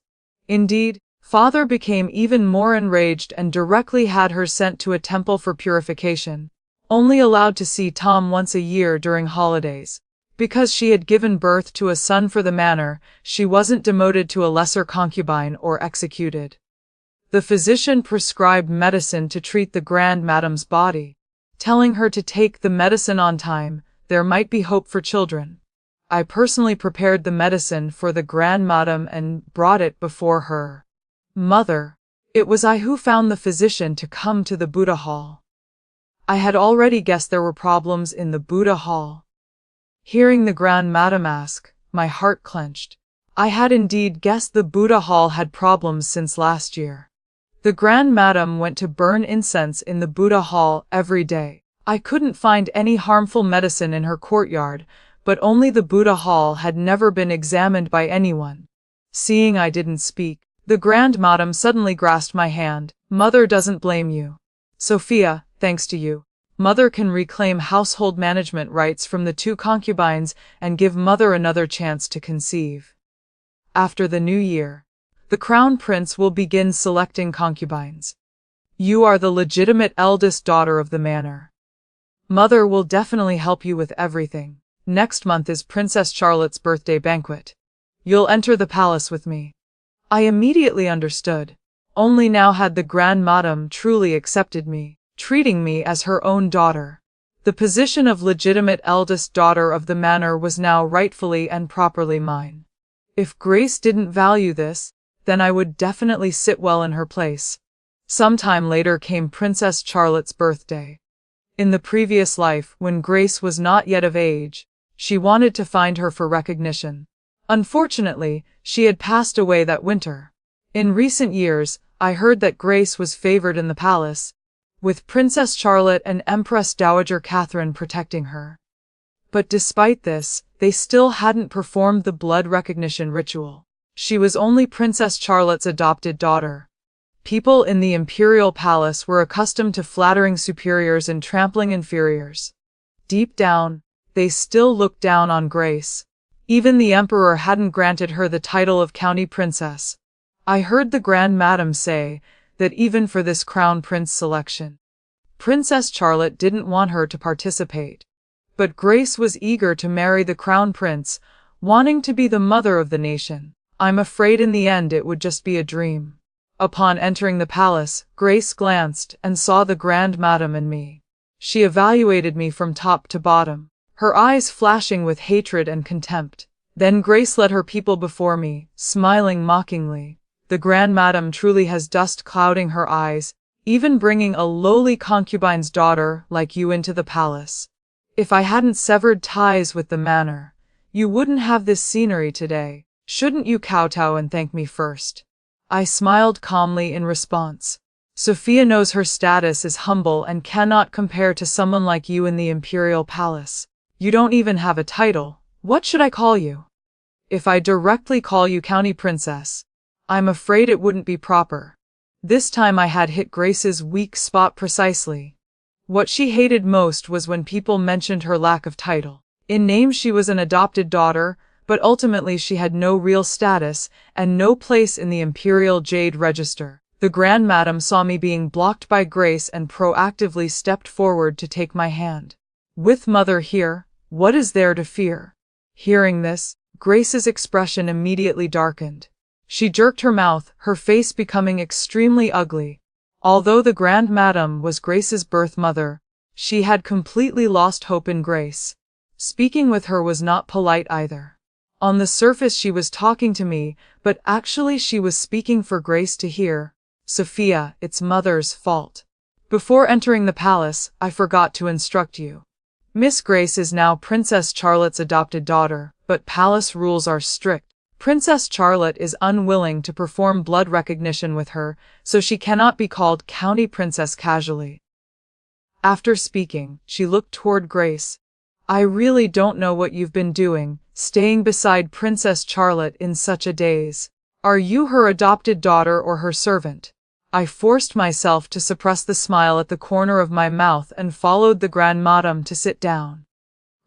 Indeed, Father became even more enraged and directly had her sent to a temple for purification, only allowed to see Tom once a year during holidays. Because she had given birth to a son for the manor, she wasn't demoted to a lesser concubine or executed. The physician prescribed medicine to treat the Grand Madam's body, telling her to take the medicine on time, there might be hope for children. I personally prepared the medicine for the Grand Madam and brought it before her. Mother, it was I who found the physician to come to the Buddha hall. I had already guessed there were problems in the Buddha hall. Hearing the Grand Madam ask, my heart clenched. I had indeed guessed the Buddha hall had problems since last year. The Grand Madam went to burn incense in the Buddha hall every day. I couldn't find any harmful medicine in her courtyard, but only the Buddha hall had never been examined by anyone. Seeing I didn't speak, the Grand Madam suddenly grasped my hand. Mother doesn't blame you. Sophia, thanks to you, Mother can reclaim household management rights from the 2 concubines and give Mother another chance to conceive. After the new year, the Crown Prince will begin selecting concubines. You are the legitimate eldest daughter of the manor. Mother will definitely help you with everything. Next month is Princess Charlotte's birthday banquet. You'll enter the palace with me." I immediately understood. Only now had the Grand Madame truly accepted me, treating me as her own daughter. The position of legitimate eldest daughter of the manor was now rightfully and properly mine. If Grace didn't value this, then I would definitely sit well in her place. Sometime later came Princess Charlotte's birthday. In the previous life, when Grace was not yet of age, she wanted to find her for recognition. Unfortunately, she had passed away that winter. In recent years, I heard that Grace was favored in the palace, with Princess Charlotte and Empress Dowager Catherine protecting her. But despite this, they still hadn't performed the blood recognition ritual. She was only Princess Charlotte's adopted daughter. People in the imperial palace were accustomed to flattering superiors and trampling inferiors. Deep down, they still looked down on Grace. Even the emperor hadn't granted her the title of county princess. I heard the Grand Madame say that even for this crown prince selection, Princess Charlotte didn't want her to participate. But Grace was eager to marry the crown prince, wanting to be the mother of the nation. I'm afraid in the end it would just be a dream. Upon entering the palace, Grace glanced and saw the Grand Madame and me. She evaluated me from top to bottom, her eyes flashing with hatred and contempt. Then Grace led her people before me, smiling mockingly. The Grand Madame truly has dust clouding her eyes, even bringing a lowly concubine's daughter like you into the palace. If I hadn't severed ties with the manor, you wouldn't have this scenery today. Shouldn't you kowtow and thank me first? I smiled calmly in response. Sophia knows her status is humble and cannot compare to someone like you in the imperial palace. You don't even have a title. What should I call you? If I directly call you county princess, I'm afraid it wouldn't be proper. This time I had hit Grace's weak spot precisely. What she hated most was when people mentioned her lack of title. In name she was an adopted daughter, but ultimately she had no real status and no place in the imperial jade register. The Grand Madame saw me being blocked by Grace and proactively stepped forward to take my hand. With Mother here, what is there to fear? Hearing this, Grace's expression immediately darkened. She jerked her mouth, her face becoming extremely ugly. Although the Grand Madame was Grace's birth mother, she had completely lost hope in Grace. Speaking with her was not polite either. On the surface she was talking to me, but actually she was speaking for Grace to hear. Sophia, it's Mother's fault. Before entering the palace, I forgot to instruct you. Miss Grace is now Princess Charlotte's adopted daughter, but palace rules are strict. Princess Charlotte is unwilling to perform blood recognition with her, so she cannot be called county princess casually. After speaking, she looked toward Grace. I really don't know what you've been doing, staying beside Princess Charlotte in such a daze. Are you her adopted daughter or her servant? I forced myself to suppress the smile at the corner of my mouth and followed the Grand Madame to sit down.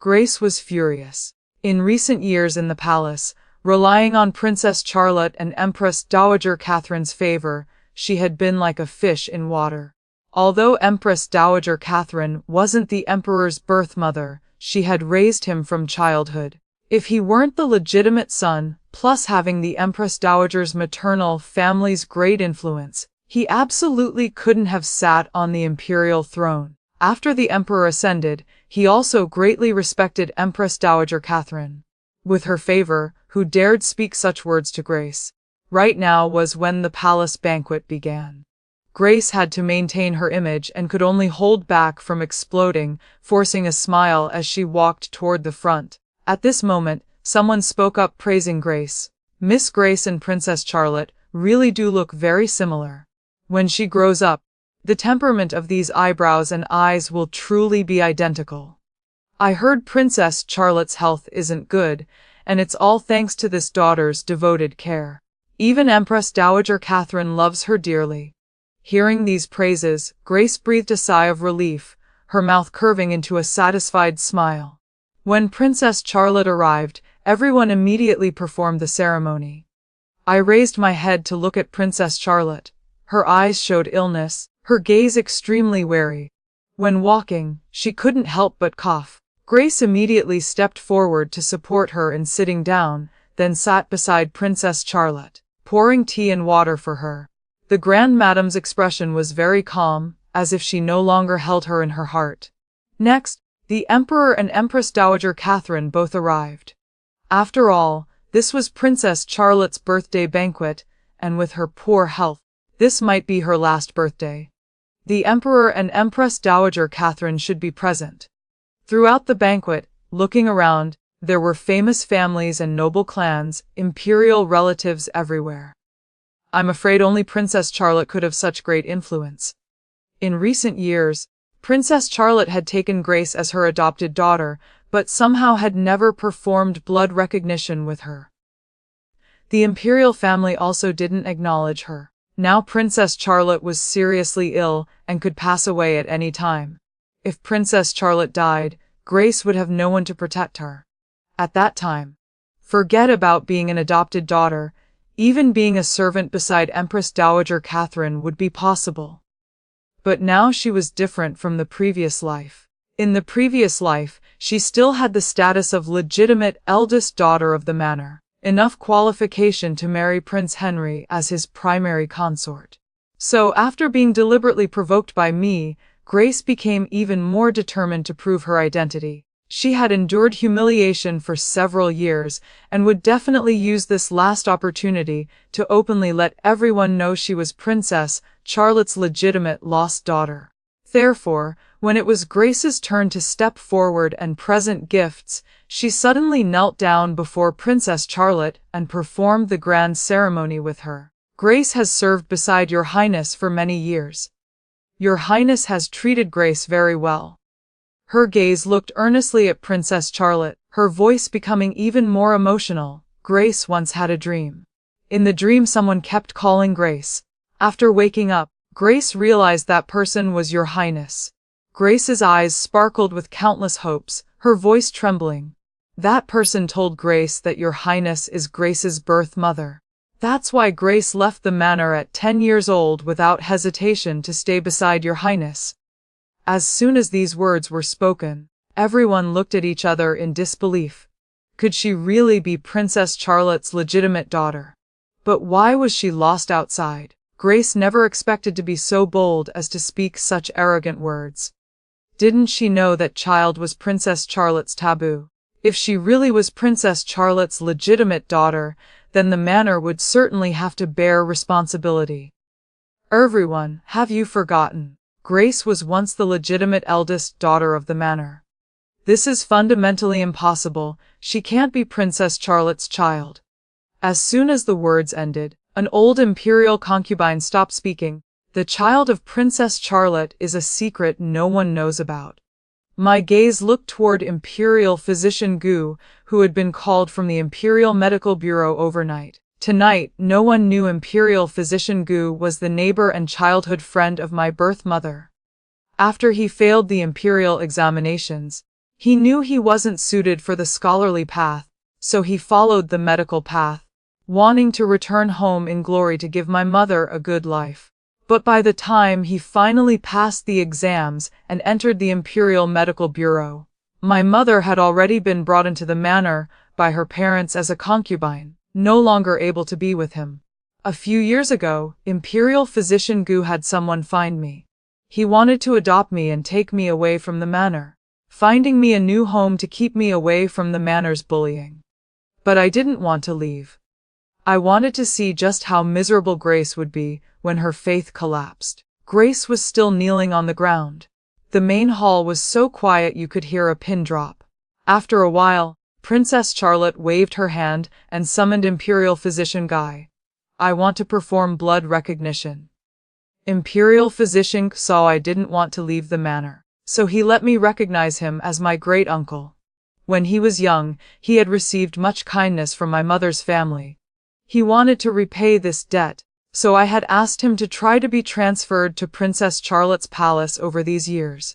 Grace was furious. In recent years in the palace, relying on Princess Charlotte and Empress Dowager Catherine's favor, she had been like a fish in water. Although Empress Dowager Catherine wasn't the Emperor's birth mother, she had raised him from childhood. If he weren't the legitimate son, plus having the Empress Dowager's maternal family's great influence, he absolutely couldn't have sat on the imperial throne. After the Emperor ascended, he also greatly respected Empress Dowager Catherine. With her favor, who dared speak such words to Grace? Right now was when the palace banquet began. Grace had to maintain her image and could only hold back from exploding, forcing a smile as she walked toward the front. At this moment, someone spoke up praising Grace. Miss Grace and Princess Charlotte really do look very similar. When she grows up, the temperament of these eyebrows and eyes will truly be identical. I heard Princess Charlotte's health isn't good, and it's all thanks to this daughter's devoted care. Even Empress Dowager Catherine loves her dearly. Hearing these praises, Grace breathed a sigh of relief, her mouth curving into a satisfied smile. When Princess Charlotte arrived, everyone immediately performed the ceremony. I raised my head to look at Princess Charlotte. Her eyes showed illness, her gaze extremely wary. When walking, she couldn't help but cough. Grace immediately stepped forward to support her in sitting down, then sat beside Princess Charlotte, pouring tea and water for her. The Grand Madame's expression was very calm, as if she no longer held her in her heart. Next, the Emperor and Empress Dowager Catherine both arrived. After all, this was Princess Charlotte's birthday banquet, and with her poor health, this might be her last birthday. The Emperor and Empress Dowager Catherine should be present. Throughout the banquet, looking around, there were famous families and noble clans, imperial relatives everywhere. I'm afraid only Princess Charlotte could have such great influence. In recent years, Princess Charlotte had taken Grace as her adopted daughter, but somehow had never performed blood recognition with her. The imperial family also didn't acknowledge her. Now Princess Charlotte was seriously ill and could pass away at any time. If Princess Charlotte died, Grace would have no one to protect her. At that time, forget about being an adopted daughter, even being a servant beside Empress Dowager Catherine would be possible. But now she was different from the previous life. In the previous life, she still had the status of legitimate eldest daughter of the manor, enough qualification to marry Prince Henry as his primary consort. So after being deliberately provoked by me, Grace became even more determined to prove her identity. She had endured humiliation for several years and would definitely use this last opportunity to openly let everyone know she was Princess Charlotte's legitimate lost daughter. Therefore, when it was Grace's turn to step forward and present gifts, she suddenly knelt down before Princess Charlotte and performed the grand ceremony with her. Grace has served beside Your Highness for many years. Your Highness has treated Grace very well. Her gaze looked earnestly at Princess Charlotte, her voice becoming even more emotional. Grace once had a dream. In the dream someone kept calling Grace. After waking up, Grace realized that person was Your Highness. Grace's eyes sparkled with countless hopes, her voice trembling. That person told Grace that Your Highness is Grace's birth mother. That's why Grace left the manor at 10 years old without hesitation to stay beside Your Highness. As soon as these words were spoken, everyone looked at each other in disbelief. Could she really be Princess Charlotte's legitimate daughter? But why was she lost outside? Grace never expected to be so bold as to speak such arrogant words. Didn't she know that child was Princess Charlotte's taboo? If she really was Princess Charlotte's legitimate daughter, then the manor would certainly have to bear responsibility. Everyone, have you forgotten? Grace was once the legitimate eldest daughter of the manor. This is fundamentally impossible. She can't be Princess Charlotte's child. As soon as the words ended, an old imperial concubine stopped speaking. The child of Princess Charlotte is a secret no one knows about. My gaze looked toward Imperial Physician Gu, who had been called from the Imperial Medical Bureau overnight. Tonight, no one knew Imperial Physician Gu was the neighbor and childhood friend of my birth mother. After he failed the imperial examinations, he knew he wasn't suited for the scholarly path, so he followed the medical path, wanting to return home in glory to give my mother a good life. But by the time he finally passed the exams and entered the Imperial Medical Bureau, my mother had already been brought into the manor by her parents as a concubine, no longer able to be with him. A few years ago, Imperial Physician Gu had someone find me. He wanted to adopt me and take me away from the manor, finding me a new home to keep me away from the manor's bullying. But I didn't want to leave. I wanted to see just how miserable Grace would be when her faith collapsed. Grace was still kneeling on the ground. The main hall was so quiet you could hear a pin drop. After a while, Princess Charlotte waved her hand and summoned Imperial Physician Guy. I want to perform blood recognition. Imperial Physician saw I didn't want to leave the manor, so he let me recognize him as my great-uncle. When he was young, he had received much kindness from my mother's family. He wanted to repay this debt, so I had asked him to try to be transferred to Princess Charlotte's palace over these years.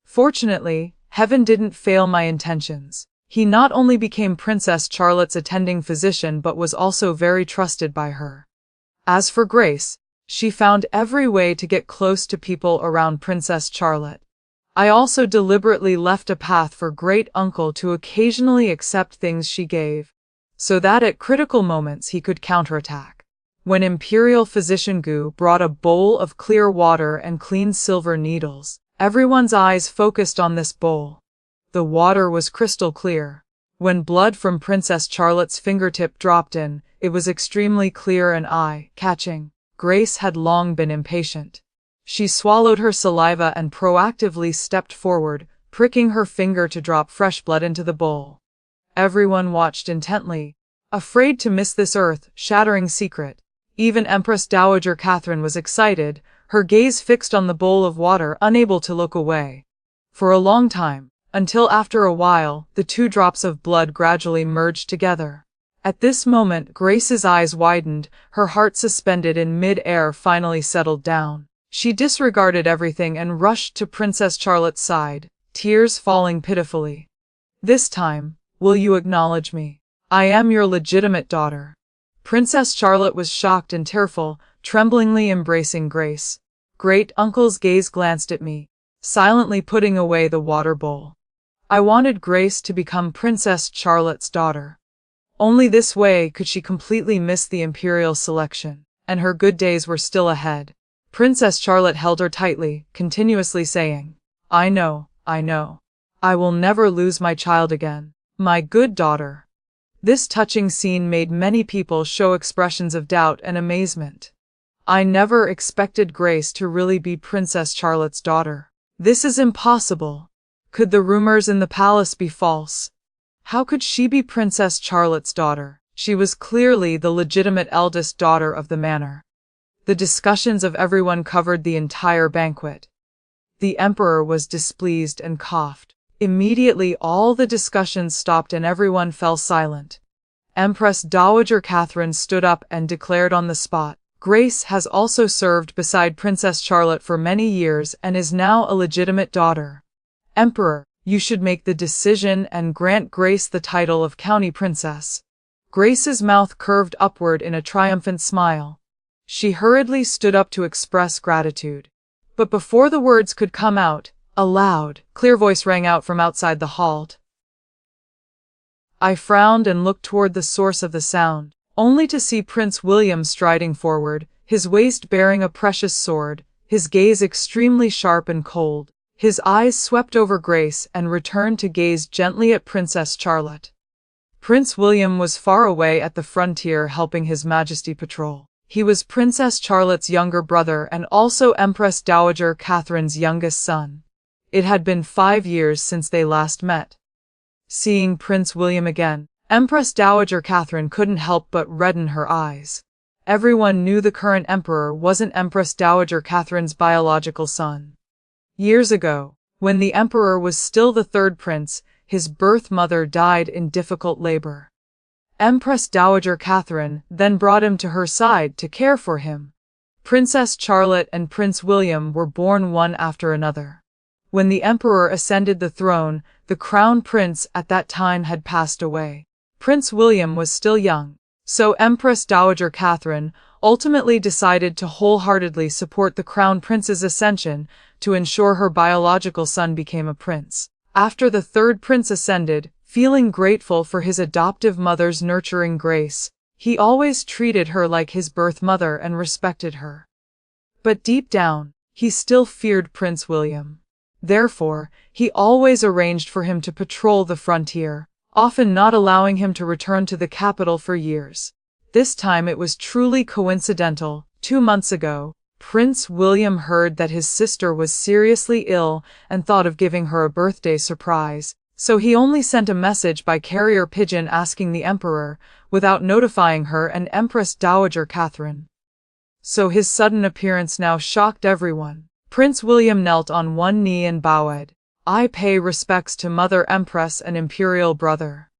Fortunately, heaven didn't fail my intentions. He not only became Princess Charlotte's attending physician but was also very trusted by her. As for Grace, she found every way to get close to people around Princess Charlotte. I also deliberately left a path for great uncle to occasionally accept things she gave, so that at critical moments he could counterattack. When Imperial Physician Gu brought a bowl of clear water and clean silver needles, everyone's eyes focused on this bowl. The water was crystal clear. When blood from Princess Charlotte's fingertip dropped in, it was extremely clear and eye-catching. Grace had long been impatient. She swallowed her saliva and proactively stepped forward, pricking her finger to drop fresh blood into the bowl. Everyone watched intently, afraid to miss this earth-shattering secret. Even Empress Dowager Catherine was excited, her gaze fixed on the bowl of water, unable to look away. For a long time, until after a while, the two drops of blood gradually merged together. At this moment, Grace's eyes widened, her heart suspended in mid-air finally settled down. She disregarded everything and rushed to Princess Charlotte's side, tears falling pitifully. "This time, will you acknowledge me? I am your legitimate daughter." Princess Charlotte was shocked and tearful, tremblingly embracing Grace. Great uncle's gaze glanced at me, silently putting away the water bowl. I wanted Grace to become Princess Charlotte's daughter. Only this way could she completely miss the imperial selection, and her good days were still ahead. Princess Charlotte held her tightly, continuously saying, I know. I will never lose my child again, my good daughter." This touching scene made many people show expressions of doubt and amazement. I never expected Grace to really be Princess Charlotte's daughter. This is impossible. Could the rumors in the palace be false? How could she be Princess Charlotte's daughter? She was clearly the legitimate eldest daughter of the manor. The discussions of everyone covered the entire banquet. The emperor was displeased and coughed. Immediately all the discussions stopped and everyone fell silent. Empress Dowager Catherine stood up and declared on the spot, "Grace has also served beside Princess Charlotte for many years and is now a legitimate daughter. Emperor, you should make the decision and grant Grace the title of County Princess." Grace's mouth curved upward in a triumphant smile. She hurriedly stood up to express gratitude. But before the words could come out, a loud, clear voice rang out from outside the hall. I frowned and looked toward the source of the sound, only to see Prince William striding forward, his waist bearing a precious sword, his gaze extremely sharp and cold. His eyes swept over Grace and returned to gaze gently at Princess Charlotte. Prince William was far away at the frontier helping His Majesty patrol. He was Princess Charlotte's younger brother and also Empress Dowager Catherine's youngest son. It had been 5 years since they last met. Seeing Prince William again, Empress Dowager Catherine couldn't help but redden her eyes. Everyone knew the current emperor wasn't Empress Dowager Catherine's biological son. Years ago, when the emperor was still the third prince, his birth mother died in difficult labor. Empress Dowager Catherine then brought him to her side to care for him. Princess Charlotte and Prince William were born one after another. When the emperor ascended the throne, the crown prince at that time had passed away. Prince William was still young, so Empress Dowager Catherine ultimately decided to wholeheartedly support the crown prince's ascension to ensure her biological son became a prince. After the third prince ascended, feeling grateful for his adoptive mother's nurturing grace, he always treated her like his birth mother and respected her. But deep down, he still feared Prince William. Therefore, he always arranged for him to patrol the frontier, often not allowing him to return to the capital for years. This time it was truly coincidental. 2 months ago, Prince William heard that his sister was seriously ill and thought of giving her a birthday surprise, so he only sent a message by carrier pigeon asking the emperor, without notifying her and Empress Dowager Catherine. So his sudden appearance now shocked everyone. Prince William knelt on one knee and bowed. "I pay respects to Mother Empress and Imperial brother."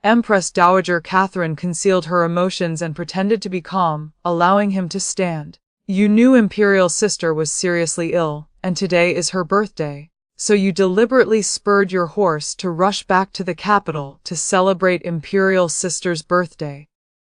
Empress Dowager Catherine concealed her emotions and pretended to be calm, allowing him to stand. "You knew Imperial sister was seriously ill, and today is her birthday, so you deliberately spurred your horse to rush back to the capital to celebrate Imperial sister's birthday."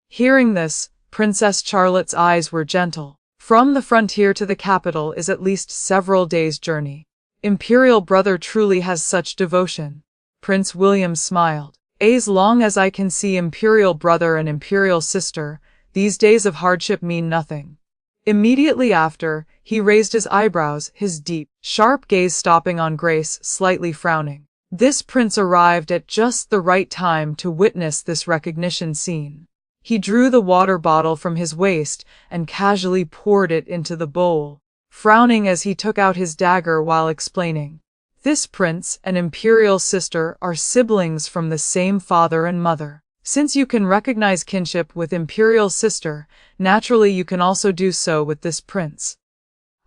Hearing this, Princess Charlotte's eyes were gentle. From the frontier to the capital is at least several days' journey. Imperial brother truly has such devotion. Prince William smiled. As long as I can see Imperial brother and Imperial sister, these days of hardship mean nothing. Immediately after, he raised his eyebrows, his deep, sharp gaze stopping on Grace, slightly frowning. This prince arrived at just the right time to witness this recognition scene. He drew the water bottle from his waist and casually poured it into the bowl, frowning as he took out his dagger while explaining. This prince and Imperial sister are siblings from the same father and mother. Since you can recognize kinship with Imperial sister, naturally you can also do so with this prince.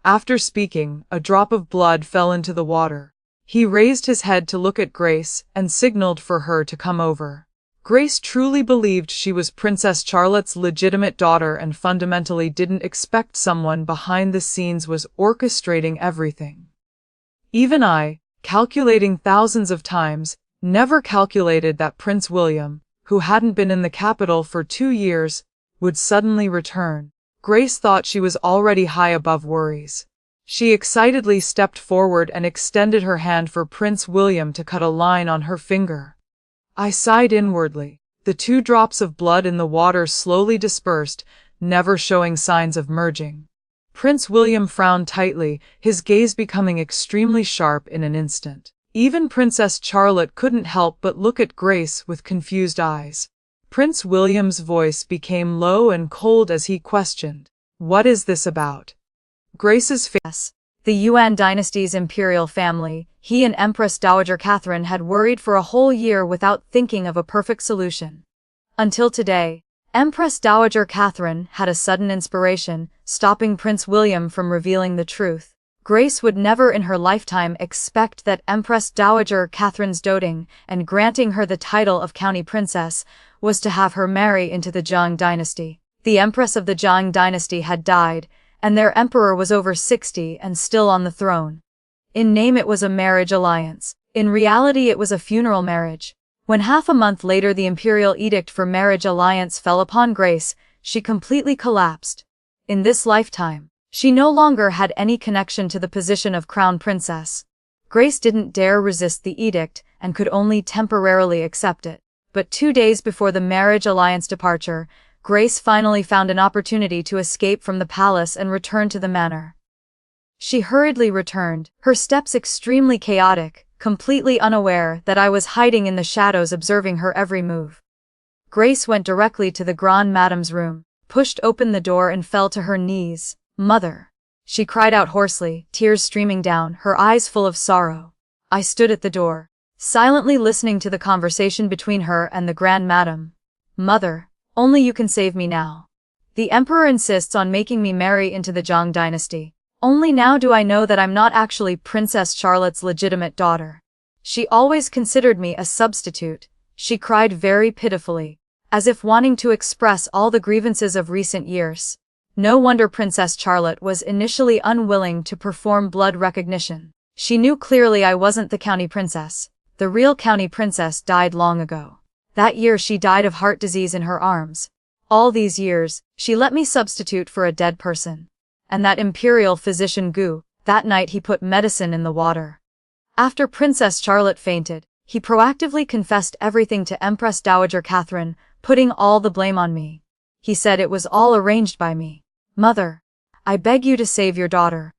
After speaking, a drop of blood fell into the water. He raised his head to look at Grace and signaled for her to come over. Grace truly believed she was Princess Charlotte's legitimate daughter and fundamentally didn't expect someone behind the scenes was orchestrating everything. Even I, calculating thousands of times, never calculated that Prince William, who hadn't been in the capital for 2 years, would suddenly return. Grace thought she was already high above worries. She excitedly stepped forward and extended her hand for Prince William to cut a line on her finger. I sighed inwardly. The 2 drops of blood in the water slowly dispersed, never showing signs of merging. Prince William frowned tightly, his gaze becoming extremely sharp in an instant. Even Princess Charlotte couldn't help but look at Grace with confused eyes. Prince William's voice became low and cold as he questioned, "What is this about?" Grace's face. The Yuan dynasty's imperial family, he and Empress Dowager Catherine had worried for a whole year without thinking of a perfect solution. Until today, Empress Dowager Catherine had a sudden inspiration, stopping Prince William from revealing the truth. Grace would never in her lifetime expect that Empress Dowager Catherine's doting and granting her the title of County Princess was to have her marry into the Zhang dynasty. The Empress of the Zhang dynasty had died, and their emperor was over 60 and still on the throne. In name it was a marriage alliance. In reality it was a funeral marriage. When half a month later the imperial edict for marriage alliance fell upon Grace, she completely collapsed. In this lifetime, she no longer had any connection to the position of crown princess. Grace didn't dare resist the edict and could only temporarily accept it. But 2 days before the marriage alliance departure, Grace finally found an opportunity to escape from the palace and return to the manor. She hurriedly returned, her steps extremely chaotic, completely unaware that I was hiding in the shadows observing her every move. Grace went directly to the Grand Madame's room, pushed open the door and fell to her knees. "Mother!" she cried out hoarsely, tears streaming down, her eyes full of sorrow. I stood at the door, silently listening to the conversation between her and the Grand Madame. "Mother, only you can save me now. The Emperor insists on making me marry into the Zhang dynasty. Only now do I know that I'm not actually Princess Charlotte's legitimate daughter. She always considered me a substitute." She cried very pitifully, as if wanting to express all the grievances of recent years. No wonder Princess Charlotte was initially unwilling to perform blood recognition. She knew clearly I wasn't the county princess. The real county princess died long ago. That year she died of heart disease in her arms. All these years, she let me substitute for a dead person. And that imperial physician Gu, that night he put medicine in the water. After Princess Charlotte fainted, he proactively confessed everything to Empress Dowager Catherine, putting all the blame on me. He said it was all arranged by me. "Mother, I beg you to save your daughter."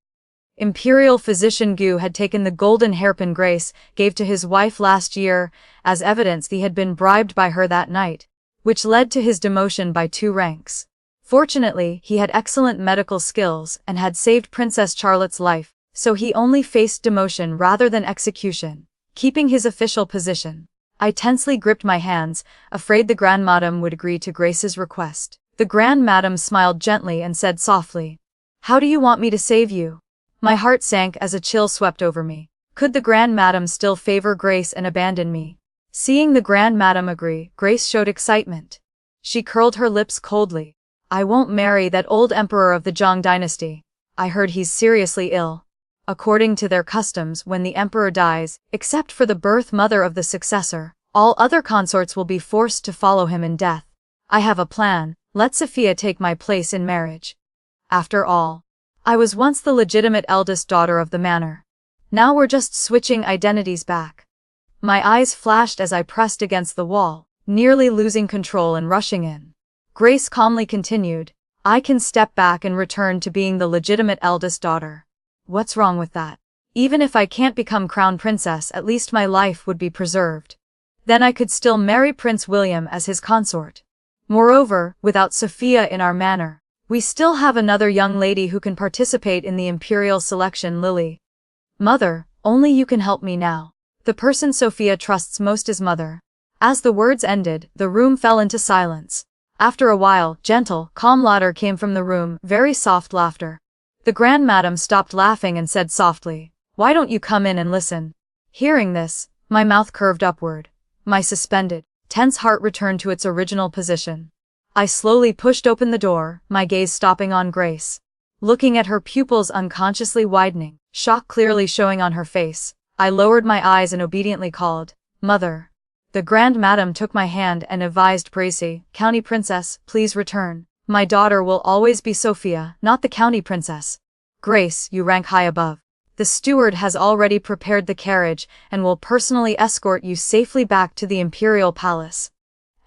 Imperial physician Gu had taken the golden hairpin Grace gave to his wife last year as evidence he had been bribed by her that night, which led to his demotion by 2 ranks. Fortunately, he had excellent medical skills and had saved Princess Charlotte's life, so he only faced demotion rather than execution, keeping his official position. I tensely gripped my hands, afraid the Grand Madame would agree to Grace's request. The Grand Madame smiled gently and said softly, "How do you want me to save you?" My heart sank as a chill swept over me. Could the Grand Madame still favor Grace and abandon me? Seeing the Grand Madame agree, Grace showed excitement. She curled her lips coldly. "I won't marry that old emperor of the Zhang dynasty. I heard he's seriously ill. According to their customs, when the emperor dies, except for the birth mother of the successor, all other consorts will be forced to follow him in death. I have a plan. Let Sophia take my place in marriage. After all, I was once the legitimate eldest daughter of the manor. Now we're just switching identities back. My eyes flashed as I pressed against the wall, nearly losing control and rushing in. Grace calmly continued, I can step back and return to being the legitimate eldest daughter. What's wrong with that? Even if I can't become crown princess, at least my life would be preserved. Then I could still marry Prince William as his consort. Moreover, without Sophia in our manor, we still have another young lady who can participate in the imperial selection, Lily. Mother, only you can help me now. The person Sophia trusts most is Mother. As the words ended, the room fell into silence. After a while, gentle, calm laughter came from the room, very soft laughter. The Grand Madam stopped laughing and said softly, Why don't you come in and listen? Hearing this, my mouth curved upward. My suspended, tense heart returned to its original position. I slowly pushed open the door, my gaze stopping on Grace. Looking at her pupils unconsciously widening, shock clearly showing on her face, I lowered my eyes and obediently called, Mother. The Grand Madam took my hand and advised Gracie, County Princess, please return. My daughter will always be Sophia, not the County Princess. Grace, you rank high above. The steward has already prepared the carriage and will personally escort you safely back to the Imperial Palace.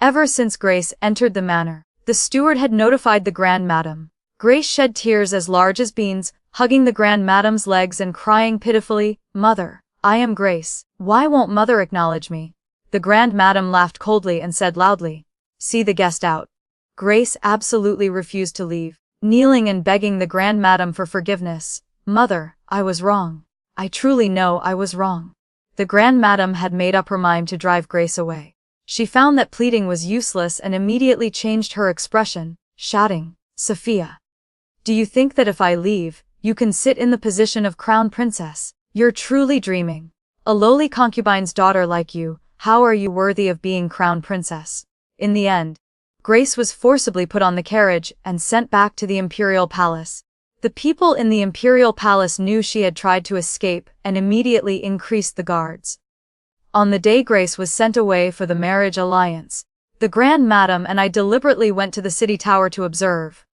Ever since Grace entered the manor, the steward had notified the Grand Madam. Grace shed tears as large as beans, hugging the Grand Madam's legs and crying pitifully, Mother, I am Grace. Why won't Mother acknowledge me? The Grand Madam laughed coldly and said loudly, See the guest out. Grace absolutely refused to leave, kneeling and begging the Grand Madam for forgiveness. Mother, I was wrong. I truly know I was wrong. The Grand Madam had made up her mind to drive Grace away. She found that pleading was useless and immediately changed her expression, shouting, Sophia. Do you think that if I leave, you can sit in the position of Crown Princess? You're truly dreaming. A lowly concubine's daughter like you, how are you worthy of being Crown Princess? In the end, Grace was forcibly put on the carriage and sent back to the Imperial Palace. The people in the Imperial Palace knew she had tried to escape and immediately increased the guards. On the day Grace was sent away for the marriage alliance, the Grand Madam and I deliberately went to the city tower to observe.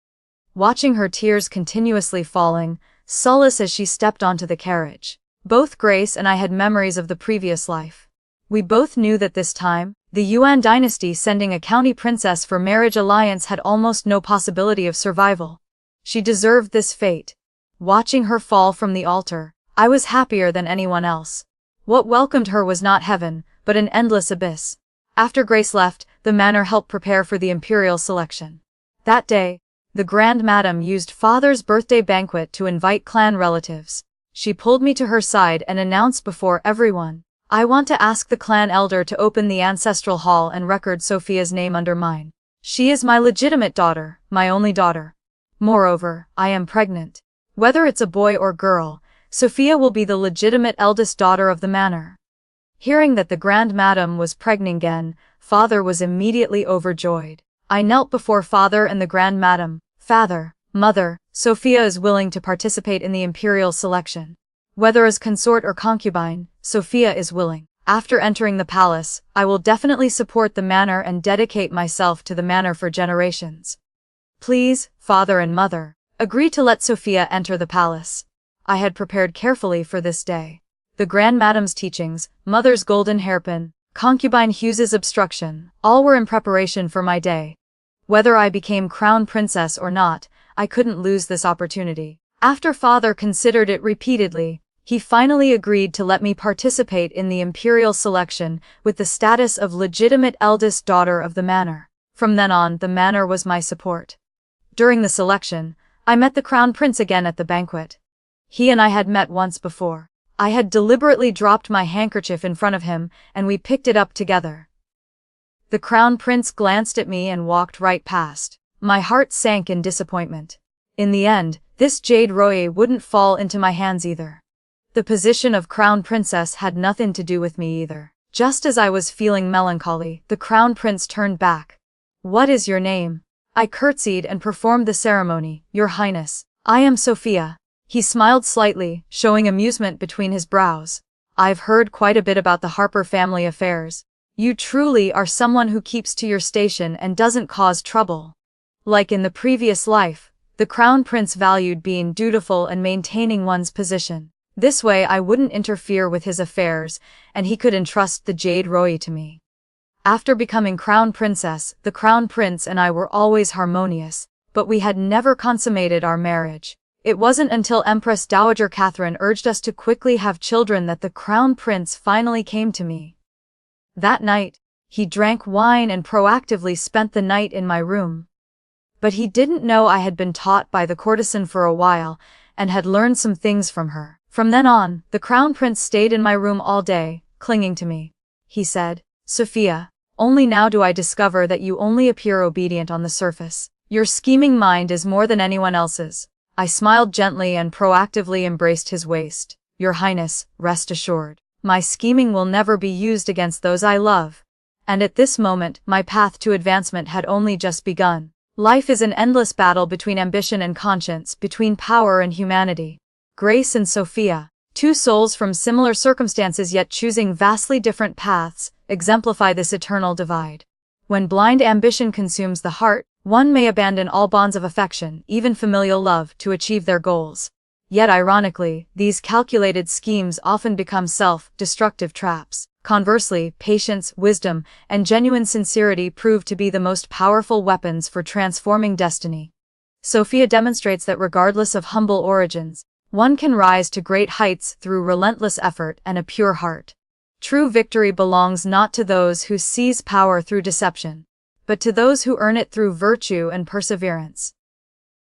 Watching her tears continuously falling, solace as she stepped onto the carriage. Both Grace and I had memories of the previous life. We both knew that this time, the Yuan dynasty sending a county princess for marriage alliance had almost no possibility of survival. She deserved this fate. Watching her fall from the altar, I was happier than anyone else. What welcomed her was not heaven, but an endless abyss. After Grace left, the manor helped prepare for the imperial selection. That day, the Grand Madam used Father's birthday banquet to invite clan relatives. She pulled me to her side and announced before everyone, I want to ask the clan elder to open the ancestral hall and record Sophia's name under mine. She is my legitimate daughter, my only daughter. Moreover, I am pregnant. Whether it's a boy or girl, Sophia will be the legitimate eldest daughter of the manor. Hearing that the Grand Madam was pregnant again, Father was immediately overjoyed. I knelt before Father and the Grand Madam. Father, Mother, Sophia is willing to participate in the imperial selection. Whether as consort or concubine, Sophia is willing. After entering the palace, I will definitely support the manor and dedicate myself to the manor for generations. Please, Father and Mother, agree to let Sophia enter the palace. I had prepared carefully for this day. The Grand Madam's teachings, Mother's golden hairpin, concubine Hughes's obstruction, all were in preparation for my day. Whether I became crown princess or not, I couldn't lose this opportunity. After Father considered it repeatedly, he finally agreed to let me participate in the imperial selection with the status of legitimate eldest daughter of the manor. From then on, the manor was my support. During the selection, I met the Crown Prince again at the banquet. He and I had met once before. I had deliberately dropped my handkerchief in front of him, and we picked it up together. The Crown Prince glanced at me and walked right past. My heart sank in disappointment. In the end, this jade roye wouldn't fall into my hands either. The position of Crown Princess had nothing to do with me either. Just as I was feeling melancholy, the Crown Prince turned back. What is your name? I curtsied and performed the ceremony. Your Highness, I am Sophia. He smiled slightly, showing amusement between his brows. I've heard quite a bit about the Harper family affairs. You truly are someone who keeps to your station and doesn't cause trouble. Like in the previous life, the Crown Prince valued being dutiful and maintaining one's position. This way I wouldn't interfere with his affairs, and he could entrust the Jade Roi to me. After becoming Crown Princess, the Crown Prince and I were always harmonious, but we had never consummated our marriage. It wasn't until Empress Dowager Catherine urged us to quickly have children that the Crown Prince finally came to me. That night, he drank wine and proactively spent the night in my room. But he didn't know I had been taught by the courtesan for a while, and had learned some things from her. From then on, the Crown Prince stayed in my room all day, clinging to me. He said, "Sophia, only now do I discover that you only appear obedient on the surface. Your scheming mind is more than anyone else's." I smiled gently and proactively embraced his waist. "Your Highness, rest assured. My scheming will never be used against those I love." And at this moment, my path to advancement had only just begun. Life is an endless battle between ambition and conscience, between power and humanity. Grace and Sophia, two souls from similar circumstances yet choosing vastly different paths, exemplify this eternal divide. When blind ambition consumes the heart, one may abandon all bonds of affection, even familial love, to achieve their goals. Yet ironically, these calculated schemes often become self-destructive traps. Conversely, patience, wisdom, and genuine sincerity prove to be the most powerful weapons for transforming destiny. Sophia demonstrates that regardless of humble origins, one can rise to great heights through relentless effort and a pure heart. True victory belongs not to those who seize power through deception, but to those who earn it through virtue and perseverance.